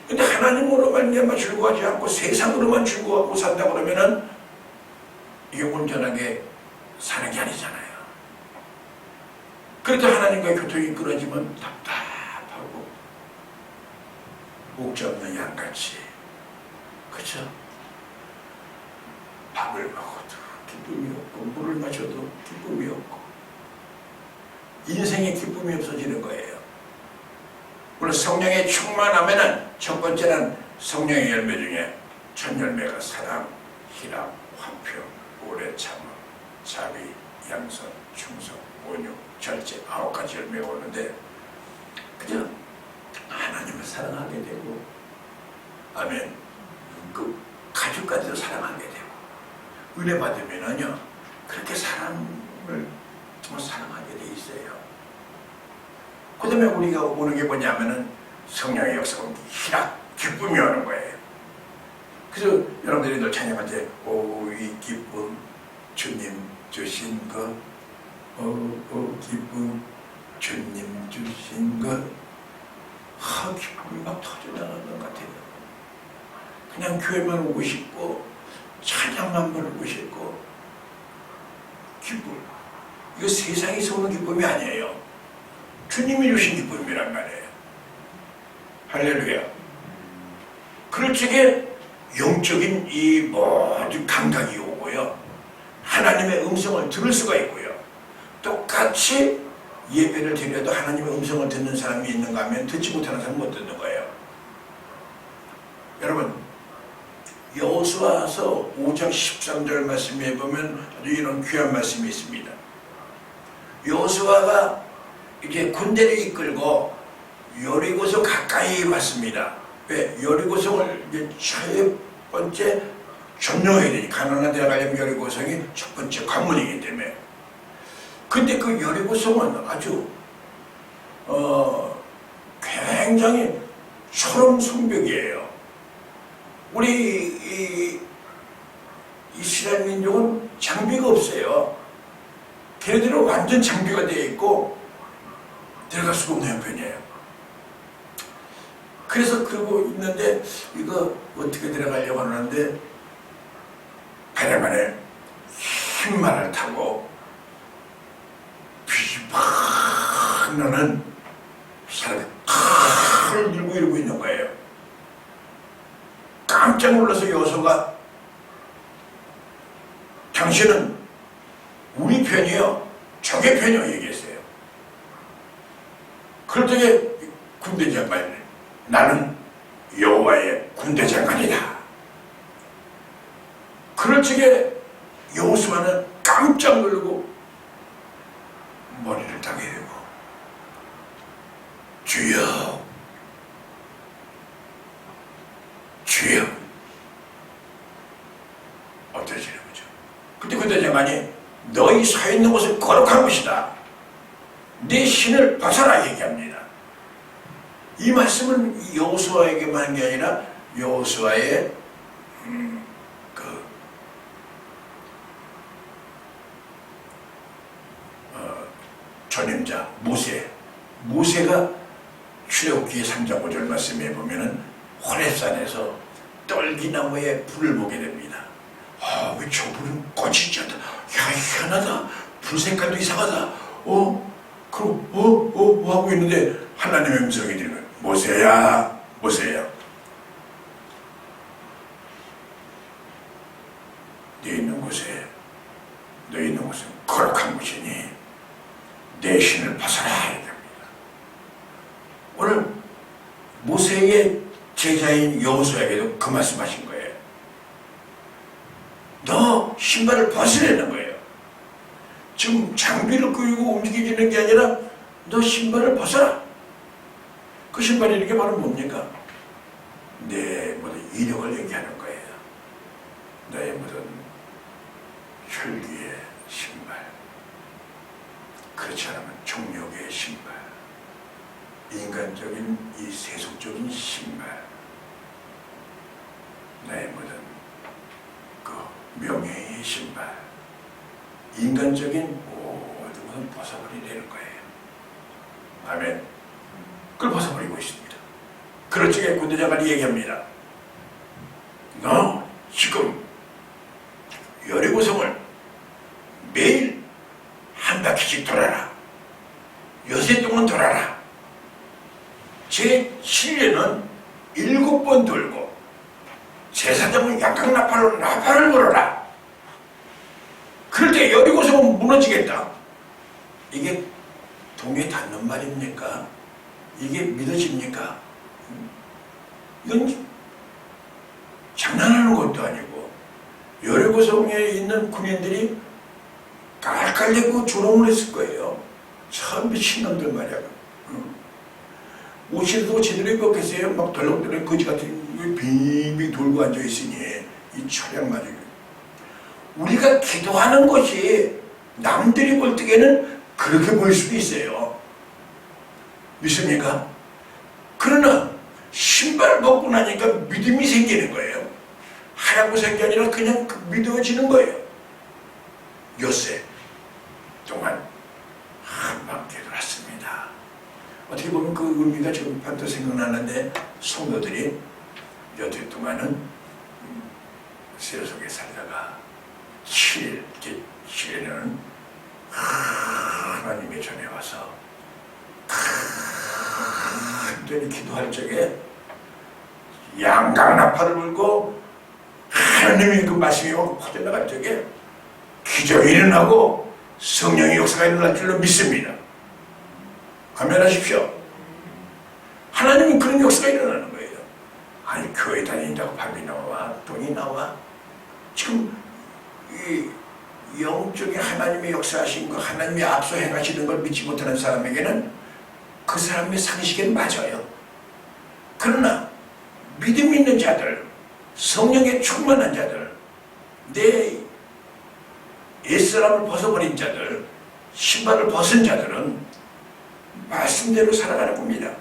근데 하나님으로 말미암아 즐거워하지 않고 세상으로만 즐거워하고 산다 그러면은 이게 온전하게 사는 게 아니잖아요. 그래도 하나님과의 교통이 끊어지면 답답하고 목자 없는 양같이, 그렇죠? 밥을 먹어도 기쁨이 없고 물을 마셔도 기쁨이 없고 인생에 기쁨이 없어지는 거예요. 물론 성령에 충만하면은 첫 번째는 성령의 열매 중에 첫 열매가 사랑, 희락, 화평, 오래 참음, 자비, 양선, 충성, 온유, 절제 9가지 열매가 오는데 그저 하나님을 사랑하게 되고 아멘 그 가족까지도 사랑하게 되고 은혜 받으면은요 그렇게 사람을 정말 사랑하게 돼 있어요. 그 다음에 우리가 오는 게 뭐냐면은 성령의 역사가 희락, 기쁨이 오는 거예요. 그래서 여러분들이 늘 찬양할 때 오 이 기쁨 주님 주신 것 오 기쁨 주님 주신 것 기쁨이 막 터져나가는 것 같아요. 그냥 교회만 오고 싶고 찬양만 부르고 싶고 기쁨 이거 세상에서 오는 기쁨이 아니에요. 주님이 주신 기쁨이란 말이에요. 할렐루야. 그럴 적에 영적인 이 모든 감각이 오고요. 하나님의 음성을 들을 수가 있고요. 똑같이 예배를 드려도 하나님의 음성을 듣는 사람이 있는가 하면 듣지 못하는 사람은 못 듣는 거예요. 여러분 여호수아서 5장 13절 말씀에 보면 아주 이런 귀한 말씀이 있습니다. 여호수아가 이제 군대를 이끌고 여리고성 가까이 왔습니다. 왜? 여리고성을 이제 첫 번째 점령해야 되니 가나안 들어가려면 여리고성이 첫 번째 관문이기 때문에. 근데 그 여리고성은 아주 굉장히 초롱성벽이에요. 우리 이스라엘 민족은 장비가 없어요. 걔네들은 완전 장비가 되어 있고 들어갈 수가 없는 형편이에요. 그래서 그러고 있는데 이거 어떻게 들어가려고 하는데 바람안에 흰 말을 타고 빛이 팍 나는 사람이 칼을 들고 이러고 있는 거예요. 깜짝 놀라서 여호수아가 당신은 우리 편이요 적의 편이요 얘기했어요. 그럴 적에 군대 장관이 나는 여호와의 군대 장관이다. 그럴 적에 여호수아는 깜짝 놀라고 머리를 땅에 대고 주여 주여 엎드려지는 거죠. 그때 군대 장관이 너희 서 있는 곳은 거룩한 곳이다. 네 신을 벗어라 얘기합니다. 이 말씀은 여호수아에게만 한 게 아니라 여호수아의 전임자 모세가 출애굽기 3장 5절 말씀에 보면은 호렙산에서 떨기나무에 불을 보게 됩니다. 왜 저 불은 꺼지지 않다. 야, 희한하다. 불 색깔도 이상하다. 그럼 하고 있는데 하나님의 음성이 들리는 거예요. 모세야 너 있는 곳은 거룩한 곳이니 내 신을 벗어라 해야 됩니다. 오늘 모세의 제자인 여호수아에게도 그 말씀하신 거예요. 너 신발을 벗으라는 거예요. 지금 장비를 끌고 움직이는 게 아니라 너 신발을 벗어라. 그 신발이라는 게 바로 뭡니까? 내 모든 이력을 얘기하는 거예요. 너의 모든 혈기의 신발, 그렇지 않으면 종력의 신발, 인간적인 이 세속적인 신발, 나의 모든 그 명예의 신발, 인간적인 모든 것을 벗어버리려는 거예요. 아멘. 그걸 벗어버리고 있습니다. 그럴 적에 군대장관이 얘기합니다. 너 지금 여리고성을 매일 한 바퀴씩 돌아라. 여세 동안 돌아라. 제 7년은 7번 돌고 제사장은 양강나팔로 나팔을 불어라. 그럴 때 여리고성은 무너지겠다. 이게 동에 닿는 말입니까? 이게 믿어집니까? 이건 장난하는 것도 아니고 여리고성에 있는 군인들이 깔깔대고 조롱을 했을 거예요. 참 미친놈들 말이야. 옷이라도 제대로 입었겠어요? 막 덜렁덜렁 거지 같은 빙빙 돌고 앉아있으니 이 차량 말이에요. 우리가 기도하는 것이 남들이 볼 때에는 그렇게 보일 수도 있어요. 믿습니까? 그러나 신발을 벗고 나니까 믿음이 생기는 거예요. 하라고 생긴 게 아니라 그냥 믿어지는 거예요. 엿새 동안 한밤 기도했습니다. 어떻게 보면 그 의미가 지금 반드시 생각나는데 성도들이 여태 동안은 세속에 살다가 7일에는 하나님의 전에 와서 간절히 기도할 적에 양강나팔을 불고 하나님의 그 말씀이 퍼져나갈 적에 기적이 일어나고 성령의 역사가 일어날 줄로 믿습니다. 감면하십시오. 하나님은 그런 역사가 일어나는 거예요. 아니 교회 다닌다고 밥이 나와 돈이 나와. 지금 이 영적인 하나님의 역사하신 거 하나님의 앞서 행하시는 걸 믿지 못하는 사람에게는 그 사람의 상식에는 맞아요. 그러나 믿음 있는 자들, 성령에 충만한 자들, 내 옛사람을 벗어버린 자들, 신발을 벗은 자들은 말씀대로 살아가는 겁니다.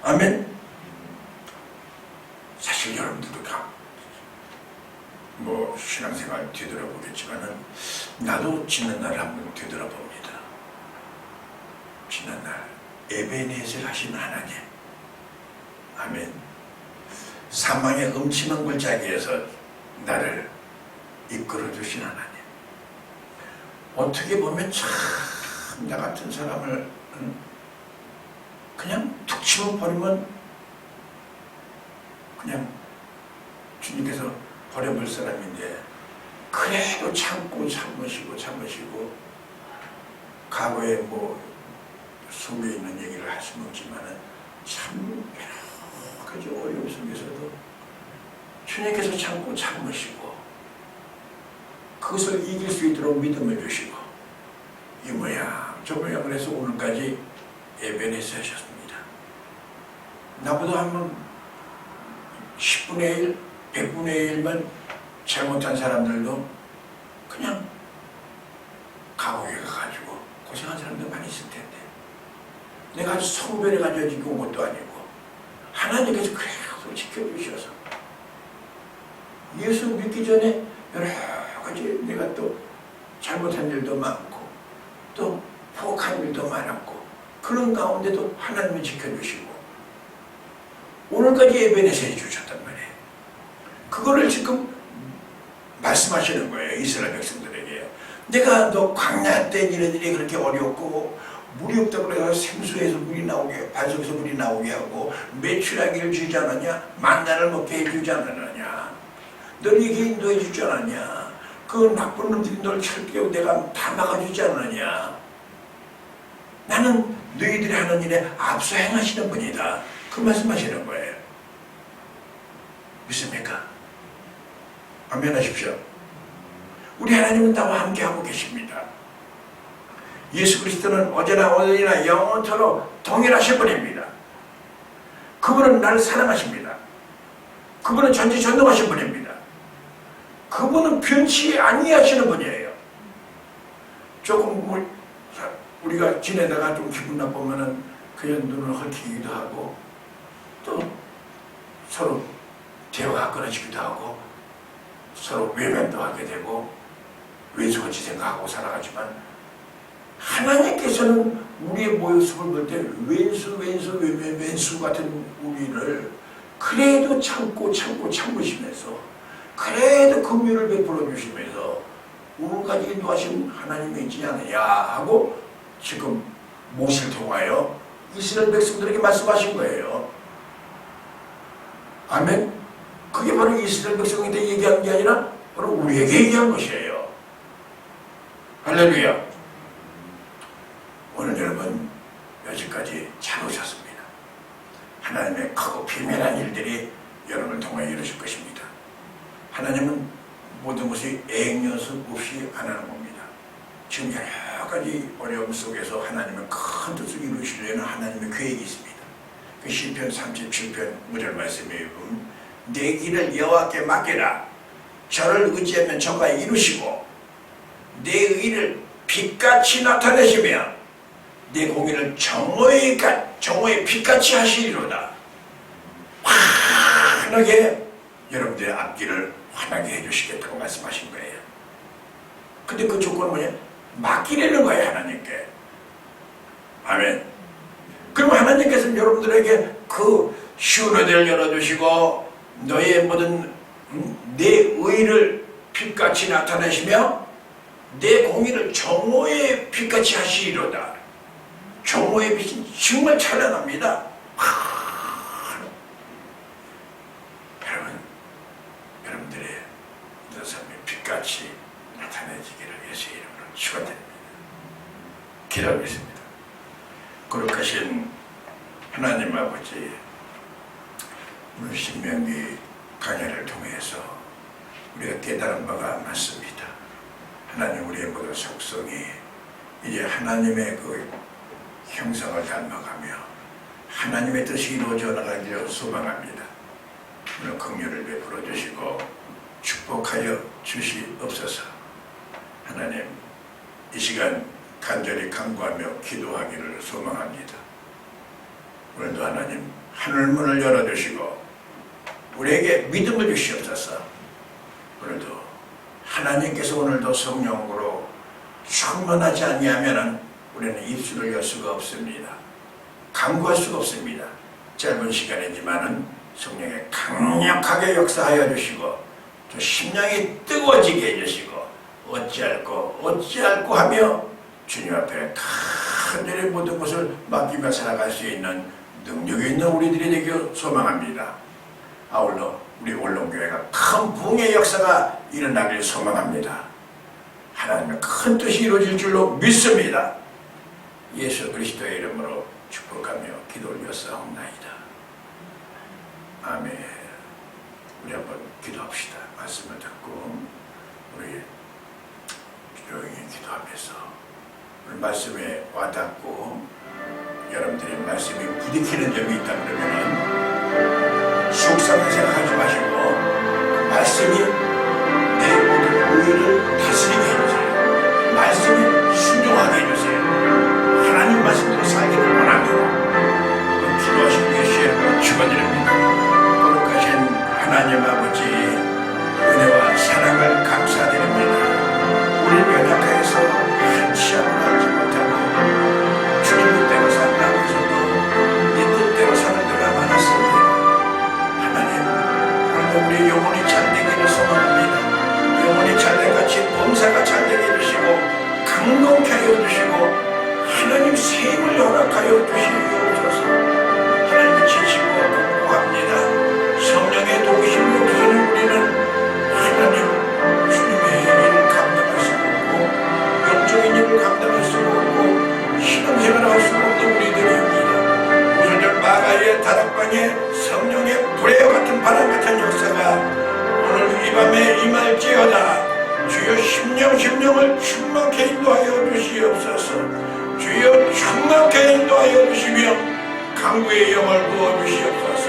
아멘. 사실 여러분들도 신앙생활 되돌아보겠지만은 나도 지난날 한번 되돌아봅니다. 지난날 에베네셀 하신 하나님, 아멘. 사망의 음침한 골짜기에서 나를 이끌어 주신 하나님. 어떻게 보면 참 나 같은 사람을 그냥 툭 치고 버리면 그냥 주님께서 버려볼 사람인데, 그래도 참고 참으시고 과거에 속에 있는 얘기를 할 수는 없지만은 참 여러 가지 어려움 속에서도 주님께서 참고 참으시고 그것을 이길 수 있도록 믿음을 주시고 이 모양 저 모양을 해서 오늘까지 에베네셀 하셨습니다. 나보다 한번 10분의 1, 100분의 1만 잘못한 사람들도 그냥 감옥에 가가지고 고생한 사람들 많이 있을 텐데, 내가 아주 성별해가지고 지금 온 것도 아니고 하나님께서 계속 지켜주셔서 예수 믿기 전에 여러 가지 내가 또 잘못한 일도 많고 또 포악한 일도 많았고, 그런 가운데도 하나님이 지켜주시고 오늘까지 에베네셀 주셨단 말이에요. 그거를 지금 말씀하시는 거예요. 이스라엘 백성들에게. 내가 너 광야 때 니네들이 그렇게 어렵고 물이 없다고 그래서 생수에서 물이 나오게, 반석에서 물이 나오게 하고 메추라기를 주지 않았냐? 만나를 먹게 해주지 않았느냐? 너희에게 인도해 주지 않았냐? 그 나쁜 놈들이 널 철께고 내가 다 막아주지 않느냐? 나는 너희들이 하는 일에 앞서 행하시는 분이다. 그 말씀하시는 거예요. 믿습니까? 아멘 하십시오. 우리 하나님은 나와 함께하고 계십니다. 예수 그리스도는 어제나 오늘이나 영원토록 동일하신 분입니다. 그분은 나를 사랑하십니다. 그분은 전지전능하신 분입니다. 그분은 변치 아니하시는 분이에요. 조금 우리가 지내다가 좀 기분 나쁘면은 그냥 눈을 헐키기도 하고 또 서로 대화가 끊어지기도 하고 서로 외면도 하게 되고 왼수같이 생각하고 살아가지만, 하나님께서는 우리의 모습을 볼 때 왼수 같은 우리를 그래도 참으시면서 그래도 긍휼을 베풀어 주시면서 오늘까지 인도하신 하나님이 있지 않느냐 하고 지금 모세를 통하여 이스라엘 백성들에게 말씀하신 거예요. 아멘. 그게 바로 이스라엘 백성한테 얘기한 게 아니라 바로 우리에게 얘기한 것이에요. 할렐루야. 오늘 여러분 여기까지 잘 오셨습니다. 하나님의 크고 비밀한 일들이 여러분을 통해 이루어질 것입니다. 하나님은 모든 것이 애행연습 없이 안 하는 겁니다. 지금 여러 가지 어려움 속에서 하나님은 큰 뜻을 이루시려는 하나님의 계획이 있습니다. 그 시편 37편 5절 말씀에 보면 내 길을 여호와께 맡기라. 저를 의지하면 저가 이루시고 내 의를 빛같이 나타내시며 내 공의를 정오의 빛같이 하시리로다. 환하게 여러분들의 앞길을 환하게 해주시겠다고 말씀하신 거예요. 근데 그 조건은 뭐냐? 맡기려는 거예요, 하나님께. 아멘. 그럼 하나님께서는 여러분들에게 그 쉬운 의를 열어주시고 너의 모든 내 의를 빛같이 나타내시며 내 공의를 정오의 빛같이 하시리로다. 정오의 빛이 정말 찬란합니다. 여러분들의 삶의 빛같이 나타내지기를 예수의 이름으로 축원드립니다. 기도하겠습니다. 거룩하신 하나님 아버지, 오늘 신명기 강해를 통해서 우리가 깨달은 바가 많습니다. 하나님, 우리의 모든 속성이 이제 하나님의 그 형상을 닮아가며 하나님의 뜻이 이루어져 나가기를 소망합니다. 오늘 긍휼을 베풀어 주시고 축복하여 주시옵소서. 하나님, 이 시간 간절히 간구하며 기도하기를 소망합니다. 오늘도 하나님 하늘문을 열어주시고 우리에게 믿음을 주시옵소서. 오늘도 하나님께서 오늘도 성령으로 충만하지 아니하면 우리는 입술을 열 수가 없습니다. 간구할 수가 없습니다. 짧은 시간이지만은 성령에 강력하게 역사하여 주시고 또 심령이 뜨거워지게 해주시고 어찌할꼬 하며 주님 앞에 간절히 모든 것을 맡기며 살아갈 수 있는 능력이 있는 우리들이 되길 소망합니다. 아울러 우리 올롱교회가 큰 부흥의 역사가 일어나길 소망합니다. 하나님의 큰 뜻이 이루어질 줄로 믿습니다. 예수 그리스도의 이름으로 축복하며 기도 올렸사옵나이다. 아멘. 우리 한번 기도합시다. 말씀을 듣고 우리 조용히 기도하면서 오늘 말씀에 와닿고 여러분들이 말씀이 부딪히는 점이 있다 그러면은 속상한 생각하지 마시고 그 말씀이 내 모든 오해를 다스리게 해주세요. 말씀이 순종하게 해주세요. 하나님 말씀대로 살기를 원합니다. 기도하시고 계시는 축원드립니다. 거룩하신 하나님 아버지 은혜와 사랑을 감사드립니다. 우리를 연약하여서 한치 앞을 알지 못하고 주님 뜻대로 산다고 해서도 네 뜻대로 사는 데가 많았습니다. 하나님, 오늘도 우리 영혼이 잘되기를 소망합니다. 영혼이 잘된같이 범사가 잘되게 해주시고 강동케 하여 주시고 하나님 새 힘을 허락하여 주시옵소서. 하나님의 지치고 극복합니다. 성령의 도우심이 없이는 우리는 하나님 주님의 일을 감당할 수 없고 영적인 일을 감당할 수 없고 신앙생활을 할 수 없는 우리들입니다. 오순절 마가의 다락방에 성령의 불의 같은 바람 같은 역사가 오늘 이 밤에 임할지어다. 주여 심령을 충만케 인도하여 주시옵소서. 주여 충만케 인도하여 주시며 강구의 영을 부어주시옵소서.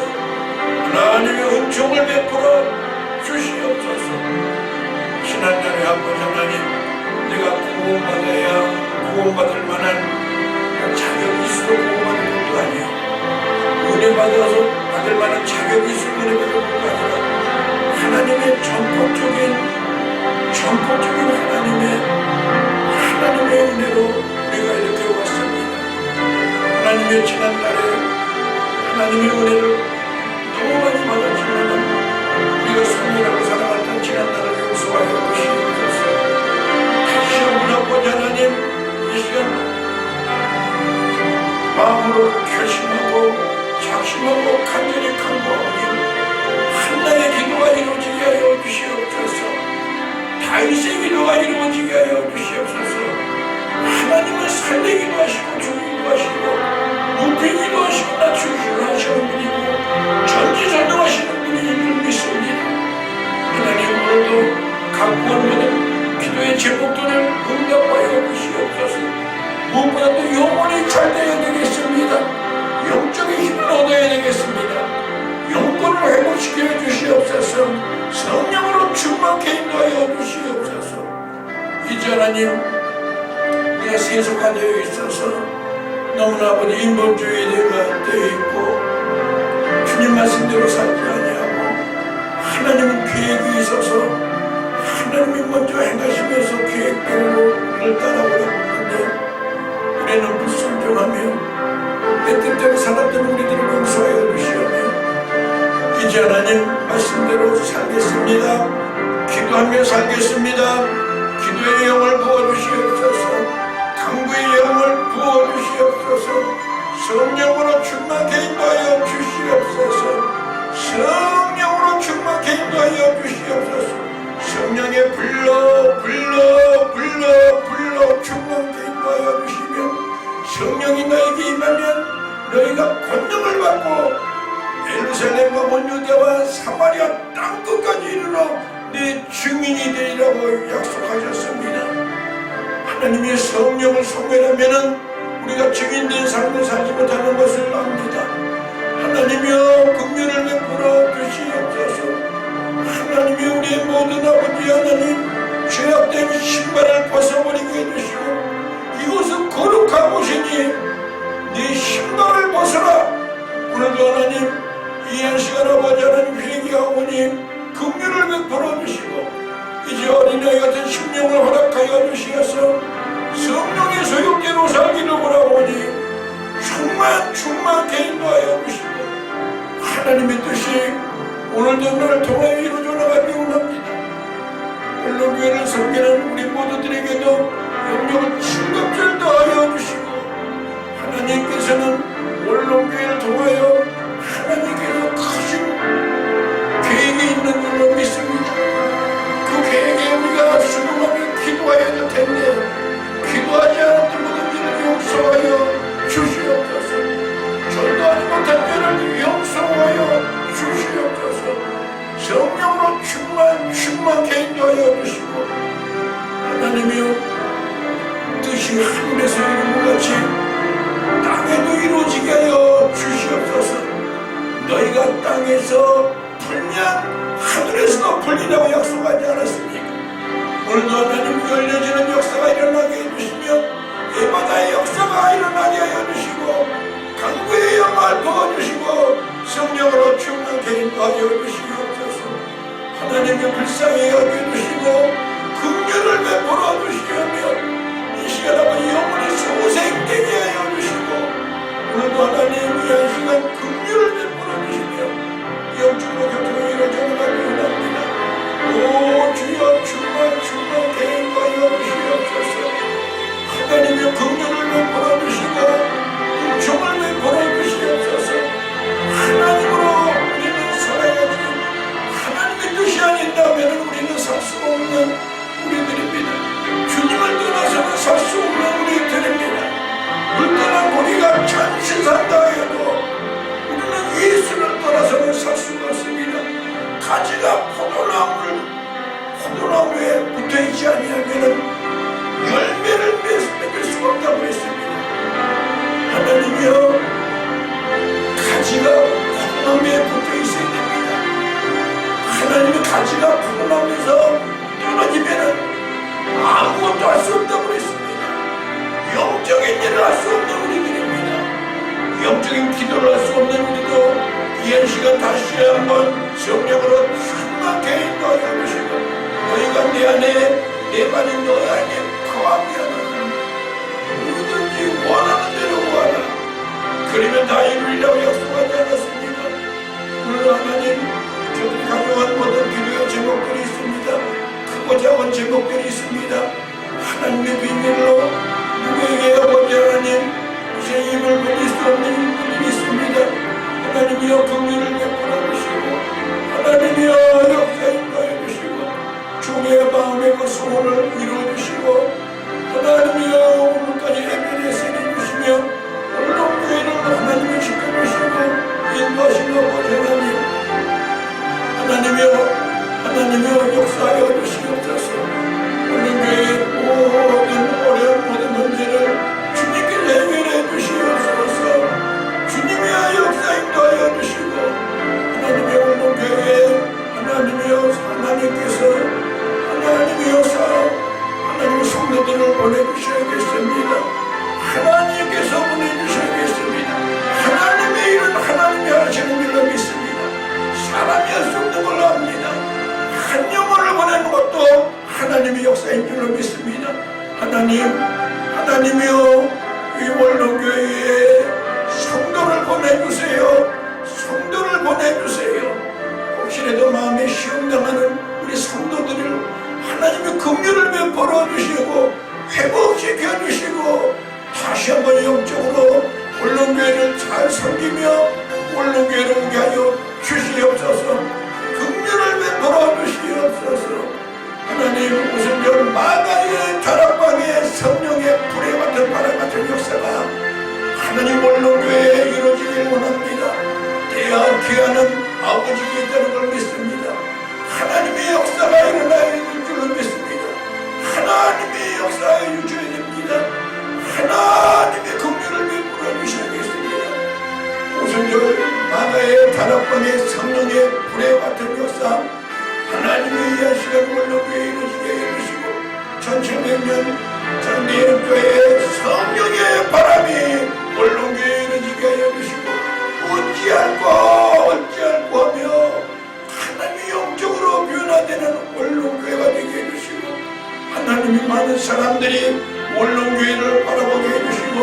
하나님의 은총을 베풀어 주시옵소서. 지난날에 한번 하나님 내가 구원받을 만한 자격이 있어 구원받을 것도 아니요 은혜 받을 만한 자격이 있어 은혜 받을 것도 아니라 하나님의 전폭적인 하나님의 은혜로 우리가 이렇게 왔습니다. 하나님의 지난날에 하나님의 은혜를 너무 많이 받았지만 우리가 성령으로 살아갔던 지난날을 용서하여 주시옵소서. 다시 한번 아버지 하나님 이 시간 마음으로 결심하고 작심하고 간절히 간구하오니 한나의 기도가 이루어지게 하여 주시옵소서. 다윗의 기도가 이루어지게 하여 주시옵소서. 하나님을 살리기도 하시고 죽이기도 하시고 높이기도 하시고 낮추기도 하시는 분이고 전지전능하시는 분인 믿습니다. 하나님 오늘도 각본 모든 기도의 제목들을 응답하여 주시옵소서. 무엇보다도 영혼이 잘되어야 되겠습니다. 영적인 힘을 얻어야 되겠습니다. 영혼을 회복시켜 주시옵소서. 성령으로 충만케 인도하여 주시옵소서. 이제 하나님 우리가 세속화 되어 있어서 너무나 아버지 인본주의에 되어 있고 주님 말씀대로 살지 아니하고 하나님은 계획이 있어서 하나님이 먼저 행하시면서 계획대로 우리를 따라오려고 하는데 우리는 불순종하며 내 뜻대로 살았던 우리들을 용서하여 주시오며 이제 하나님 말씀대로 살겠습니다. 기도하며 살겠습니다. 기도의 영을 부어주시옵소서. 강구의 영을 부어주시옵소서. 성령으로 충만케 인도하여 주시옵소서. 성령으로 충만케 인도하여 주시옵소서. 성령의 불러 충만케 인도하여 주시며 성령이 너에게 임하면 너희가 권능을 받고 예루살렘과 온 유대와 사마리아 땅끝까지 이르러 내 증인이 되리라고 약속하셨습니다. 하나님의 성령을 소멸하면은 우리가 증인된 삶을 살지 못하는 것을 압니다. 하나님이여 긍휼을 베풀어 주시옵소서. 하나님이 우리의 모든 아버지 하나님 죄악된 신발을 벗어버리게 해주시고 이곳은 거룩한 곳이니 네 신발을 벗어라. 오늘도 하나님 이 한 시간 아버지 하나님 회개하오니 긍휼을 베풀어 주시고 이제 어린아이 같은 심령을 허락하여 주시어서 성령의 소욕대로 살기를 원하오니 충만케 인도하여 주시고 하나님의 뜻이 오늘도 나를 통하여 이루어져 나가기 원합니다. 원로교회를 섬기는 우리 모두들에게도 영역을 충격을 더하여 주시고 하나님께서는 원로교회를 통하여 하나님께서 크신 계획이 있는 줄로 믿습니다. 그 계획에 우리가 순종하며 기도해야 될 텐데 기도하지 않았던 모든 일을 용서하여 주시옵소서. 전도하지 못한 죄를 용서하여 주시옵소서. 성령으로 충만케 인도하여 주시고 하나님이여 뜻이 하늘에서 이룬 것 같이 땅에도 이루어지게 하여 주시옵소서. 너희가 땅에서 풀면 하늘에서도 풀리라고 약속하지 않았습니까? 오늘도 하나님 열려지는 역사가 일어나게 해주시며 예바다의 역사가 일어나게 하여 주시고 강구의 영광을 부어주시고 성령으로 충만케 인도하여 주시옵소서. 하나님의 불쌍히 여겨주시고 긍휼을 베풀어 주시며 이 시간 아버지 영혼이 소생되게 하여 주시고 오늘도 하나님 이 한 시간 긍휼을 베풀어 주시며 영적으로 교통이 이루어져 나가기 원합니다. 오 주여 충만케 인도하여 주시옵소서. 하나님의 긍휼을 베풀어 주시고 은총을 베풀어 주시옵소서. 하나님으로 우리는 살아야지 하나님의 뜻이 아닌다면 우리는 살 수 없는 우리들입니다. 주님을 떠나서는 살 수 없는 우리들입니다. 물 떠난 고기가 잠시 산다 해도 우리는 예수를 떠나서는 살 수가 없습니다. 가지가 포도나무에 붙어있지 아니하면 열매를 맺을 수가 없다고 했습니다. 하나님이여 가지가 포도나무에 붙어있어야 됩니다. 하나님의 가지가 포도나무에서 떨어지면 아무것도 할 수 없다고 했습니다. 영적인 일을 할 수 없는 우리들입니다. 영적인 기도를 할 수 없는 우리도 이 한 시간 다시 한번 성령으로 충만케 인도하여 주시고 너희가 내 안에 내 말이 너희 안에 거하면 누구든지 원하는 대로 구하라. 그러면 다 이루리라고 약속하지 않았습니까? 오늘 하나님 저들이 가져간 모든 기도의 제목들이 있습니다. 크고 작은 제목들이 있습니다. 하나님의 비밀로 누구에게 아버지 하나님 이제 입을 벌릴 수 없는 일들이 있습니다. 하나님이여 긍휼을 베풀어 주시고 하나님이여 역사 인도해 주시고 종의 마음의 그 소원을 이루어 주시고 하나님이여 오늘까지 해결했으니 주시며 언론교회를 하나님이 지켜주시고 인도하시는 아버지 하나님이여 역사하여 주시옵소서. 언론교회의 모든 어려운 문제를 주님께서 해결해 주시옵소서. 주님이여 역사 인도하여 주시고 하나님의 언론교회에 하나님의 성도들을 보내주셔야겠습니다. 하나님께서 보내주셔야겠습니다. 하나님의 일은 하나님이 하시는 일로 믿습니다. 사람이 할 수 없는 걸로 압니다. 한 영혼을 보내는 것도 하나님의 역사인 줄로 믿습니다. 하나님이여 이 원로교회에 성도를 보내주세요. 혹시라도 마음에 시험당하는 우리 성도들을 하나님의 긍휼을 베풀어 주시고 회복시켜 주시고 다시 한번 영적으로 원로교회를 잘 섬기며 원로교회를 오게 하여 주시옵소서. 긍휼을 베풀어 주시옵소서. 하나님 오순절 마가의 다락방에 성령의 불에 같은 바람 같은 역사가 하나님 원로교회에 이루어지길 원합니다. 귀하는 아버지가 있다는 걸 믿습니다. 하나님의 역사가 일어나야 될 줄로 믿습니다. 하나님의 역사에 유지해야 됩니다. 하나님의 긍휼 1700년 장대교회의 성령의 바람이 원룸교회를 지게 하여 주시고 어찌할꼬 하며 하나님이 영적으로 변화되는 원룸교회가 되게 해주시고 하나님이 많은 사람들이 원룸교회를 바라보게 해주시고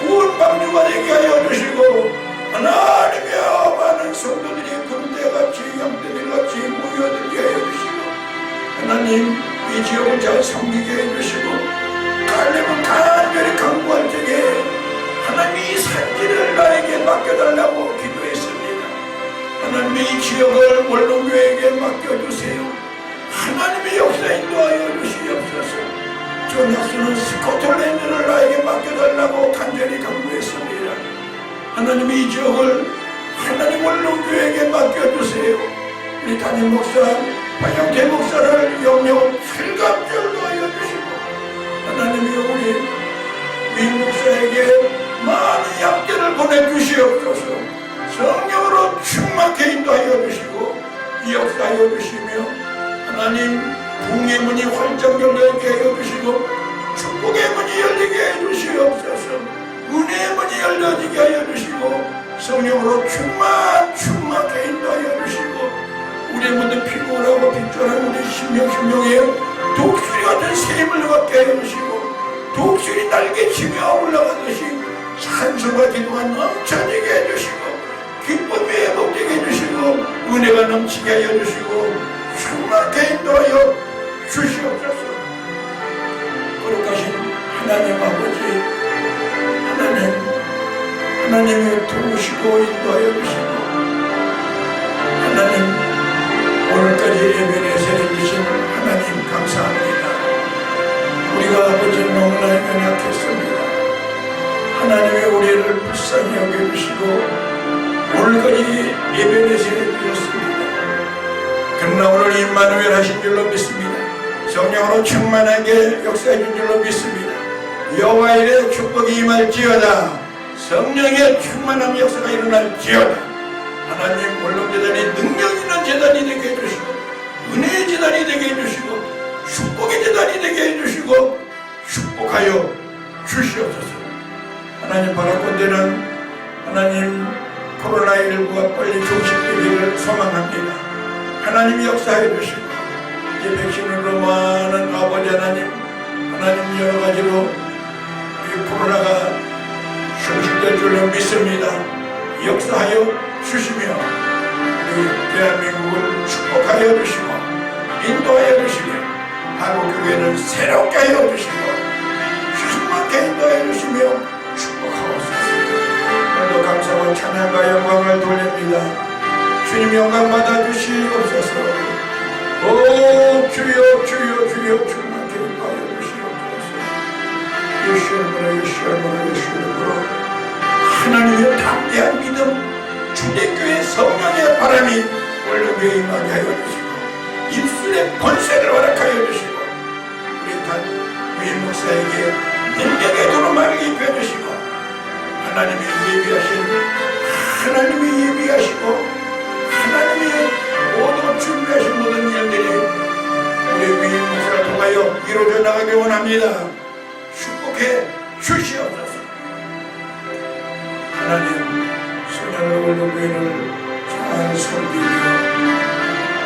구원방주가 되게 하여 주시고 하나님이여 많은 성도들이 군대같이 양떼들같이 모여들게 하여 주시고 하나님 이 지역을 잘 섬기게 해주시고 갈렙은 간절히 강구할 때에 하나님이 이 산지를 나에게 맡겨달라고 기도했습니다. 하나님 이 지역을 원룸교회에게 맡겨주세요. 하나님의 역사 인도하여 주시옵소서. 저 낙수는 스코틀랜드를 나에게 맡겨달라고 간절히 강구했습니다. 하나님 이 지역을 하나님 원룸교회에게 맡겨주세요. 우리 담임 목사 박영태 목사를 영영 실감절로 하여 주시고 하나님이 우리 위 목사에게 많은 양떼를 보내주시옵소서. 성령으로 충만케 인도하여 주시고 역사하여 주시며 하나님 부흥의 문이 활짝 열리게 하여 주시고 축복의 문이 열리게 해 주시옵소서. 은혜의 문이 열려지게 하여 주시고 성령으로 충만케 인도하여 주시고 우리의 모든 피곤하고 빗절한 우리 심령에 독수리 같은 샘을 갖게 하여 주시고 독수리 날개치며 올라가듯이 찬송과 기도가 넘쳐지게 해주시고 기쁨이 회복되게 해주시고 은혜가 넘치게 하여 주시고 충만케 인도하여 주시옵소서. 거룩하신 하나님 아버지 하나님이 도우시고 인도하여 주시고 하나님 오늘까지 예배를 세워주신 하나님 감사합니다. 우리가 아버지는 너무나 연약했습니다. 하나님이 우리를 불쌍히 여겨주시고 오늘까지 예배를 세워주셨습니다. 그러나 오늘 임마누엘 하신 줄로 믿습니다. 성령으로 충만하게 역사해 준 줄로 믿습니다. 여호와 이레 축복이 임할지어다. 성령의 충만한 역사가 일어날지어다. 하나님 원룸재단이 능력 있는 재단이 되게 해주시고 은혜의 재단이 되게 해주시고 축복의 재단이 되게 해주시고 축복하여 주시옵소서. 하나님 바라본데는 하나님 코로나19가 빨리 종식되기를 소망합니다. 하나님이 역사해 주시고 이제 백신으로 많은 아버지 하나님 여러가지로 이 코로나가 종식될 줄로 믿습니다. 역사하여 주시며 우리 대한민국을 축복하여 주시고 인도하여 주시며 한국교회를 새롭게 하여 주시고 충만케 인도하여 주시며 축복하옵소서. 오늘도 감사와 찬양과 영광을 돌립니다. 주님 영광 받아 주시옵소서. 오 주여 충만케 인도하여 주시옵소서. 예수님으로 하나님의 담대한 믿음 주대교회 성령의 바람이 원룸교회에 임하게 하여 주시고 입술의 권세를 허락하여 주시고 우리 위임 목사에게 능력의 두루마리를 입혀주시고 하나님이 예비하시고 하나님이 모두 준비하신 모든 일들이 우리 위임 목사를 통하여 이루어져 나가길 원합니다. 축복해 주시옵소서. 하나님 소년을 원룸교회를 잘 섬기며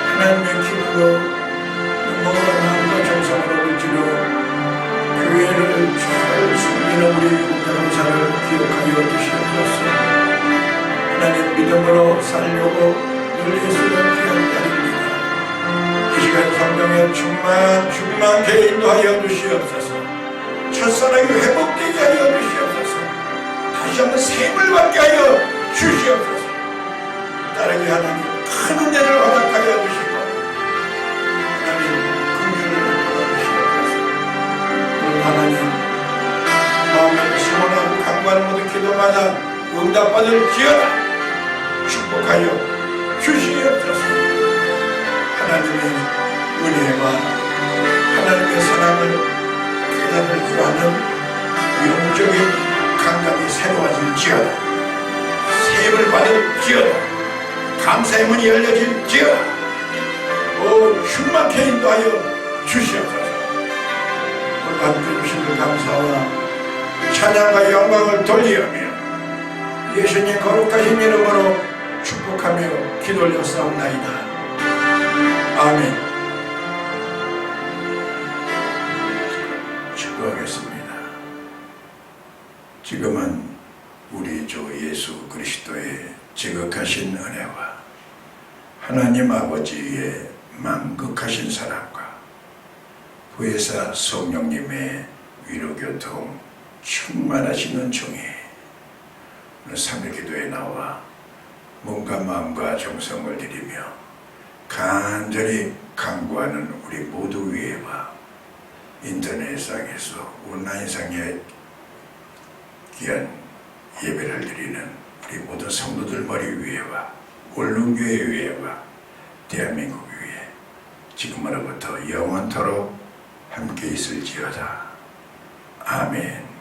하나님의 기도로 눈물과 마음과 정성으로 울지로 교회를 잘 섬기는 우리 공동사를 기억하여 주시옵소서. 하나님 믿음으로 살려고 늘 애쓰는 귀한 딸입니다. 이 시간 성령의 충만케 인도하여 주시옵소서. 첫사랑이 회복되게 하여 주시옵소서. 다시 한번 샘을 받게 하여 주시옵소서. 따르게 하나님 큰 은혜를 허락하여 주시고 하나님 긍휼을 베풀어 주시옵소서. 하나님 마음에 소원하고 간구하는 모든 기도마다 응답받을지어다 축복하여 주시옵소서. 하나님의 은혜와 하나님의 사랑을 깨달을 줄 아는 영적인 감각이 새로워질지어다. 세임을 받을지어다. 감사의 문이 열려질지어다. 오 충만케 인도하여 주시옵소서. 함께 주시는 감사와 찬양과 영광을 돌리오며 예수님 거룩하신 이름으로 축복하며 기도 올렸사옵나이다. 아멘. 축복하겠습니다. 지금은 우리 주 예수 그리스도의 지극하신 은혜와 하나님 아버지의 만극하신 사랑과 부회사 성령님의 위로교통 충만하시는 종이 오늘 3일 기도에 나와 몸과 마음과 정성을 들이며 간절히 간구하는 우리 모두 위에와 인터넷상에서 온라인상에 귀한 예배를 드리는 우리 모든 성도들 머리 위에와 올림교회 위에와 대한민국 위에 지금으로부터 영원토록 함께 있을지어다. 아멘.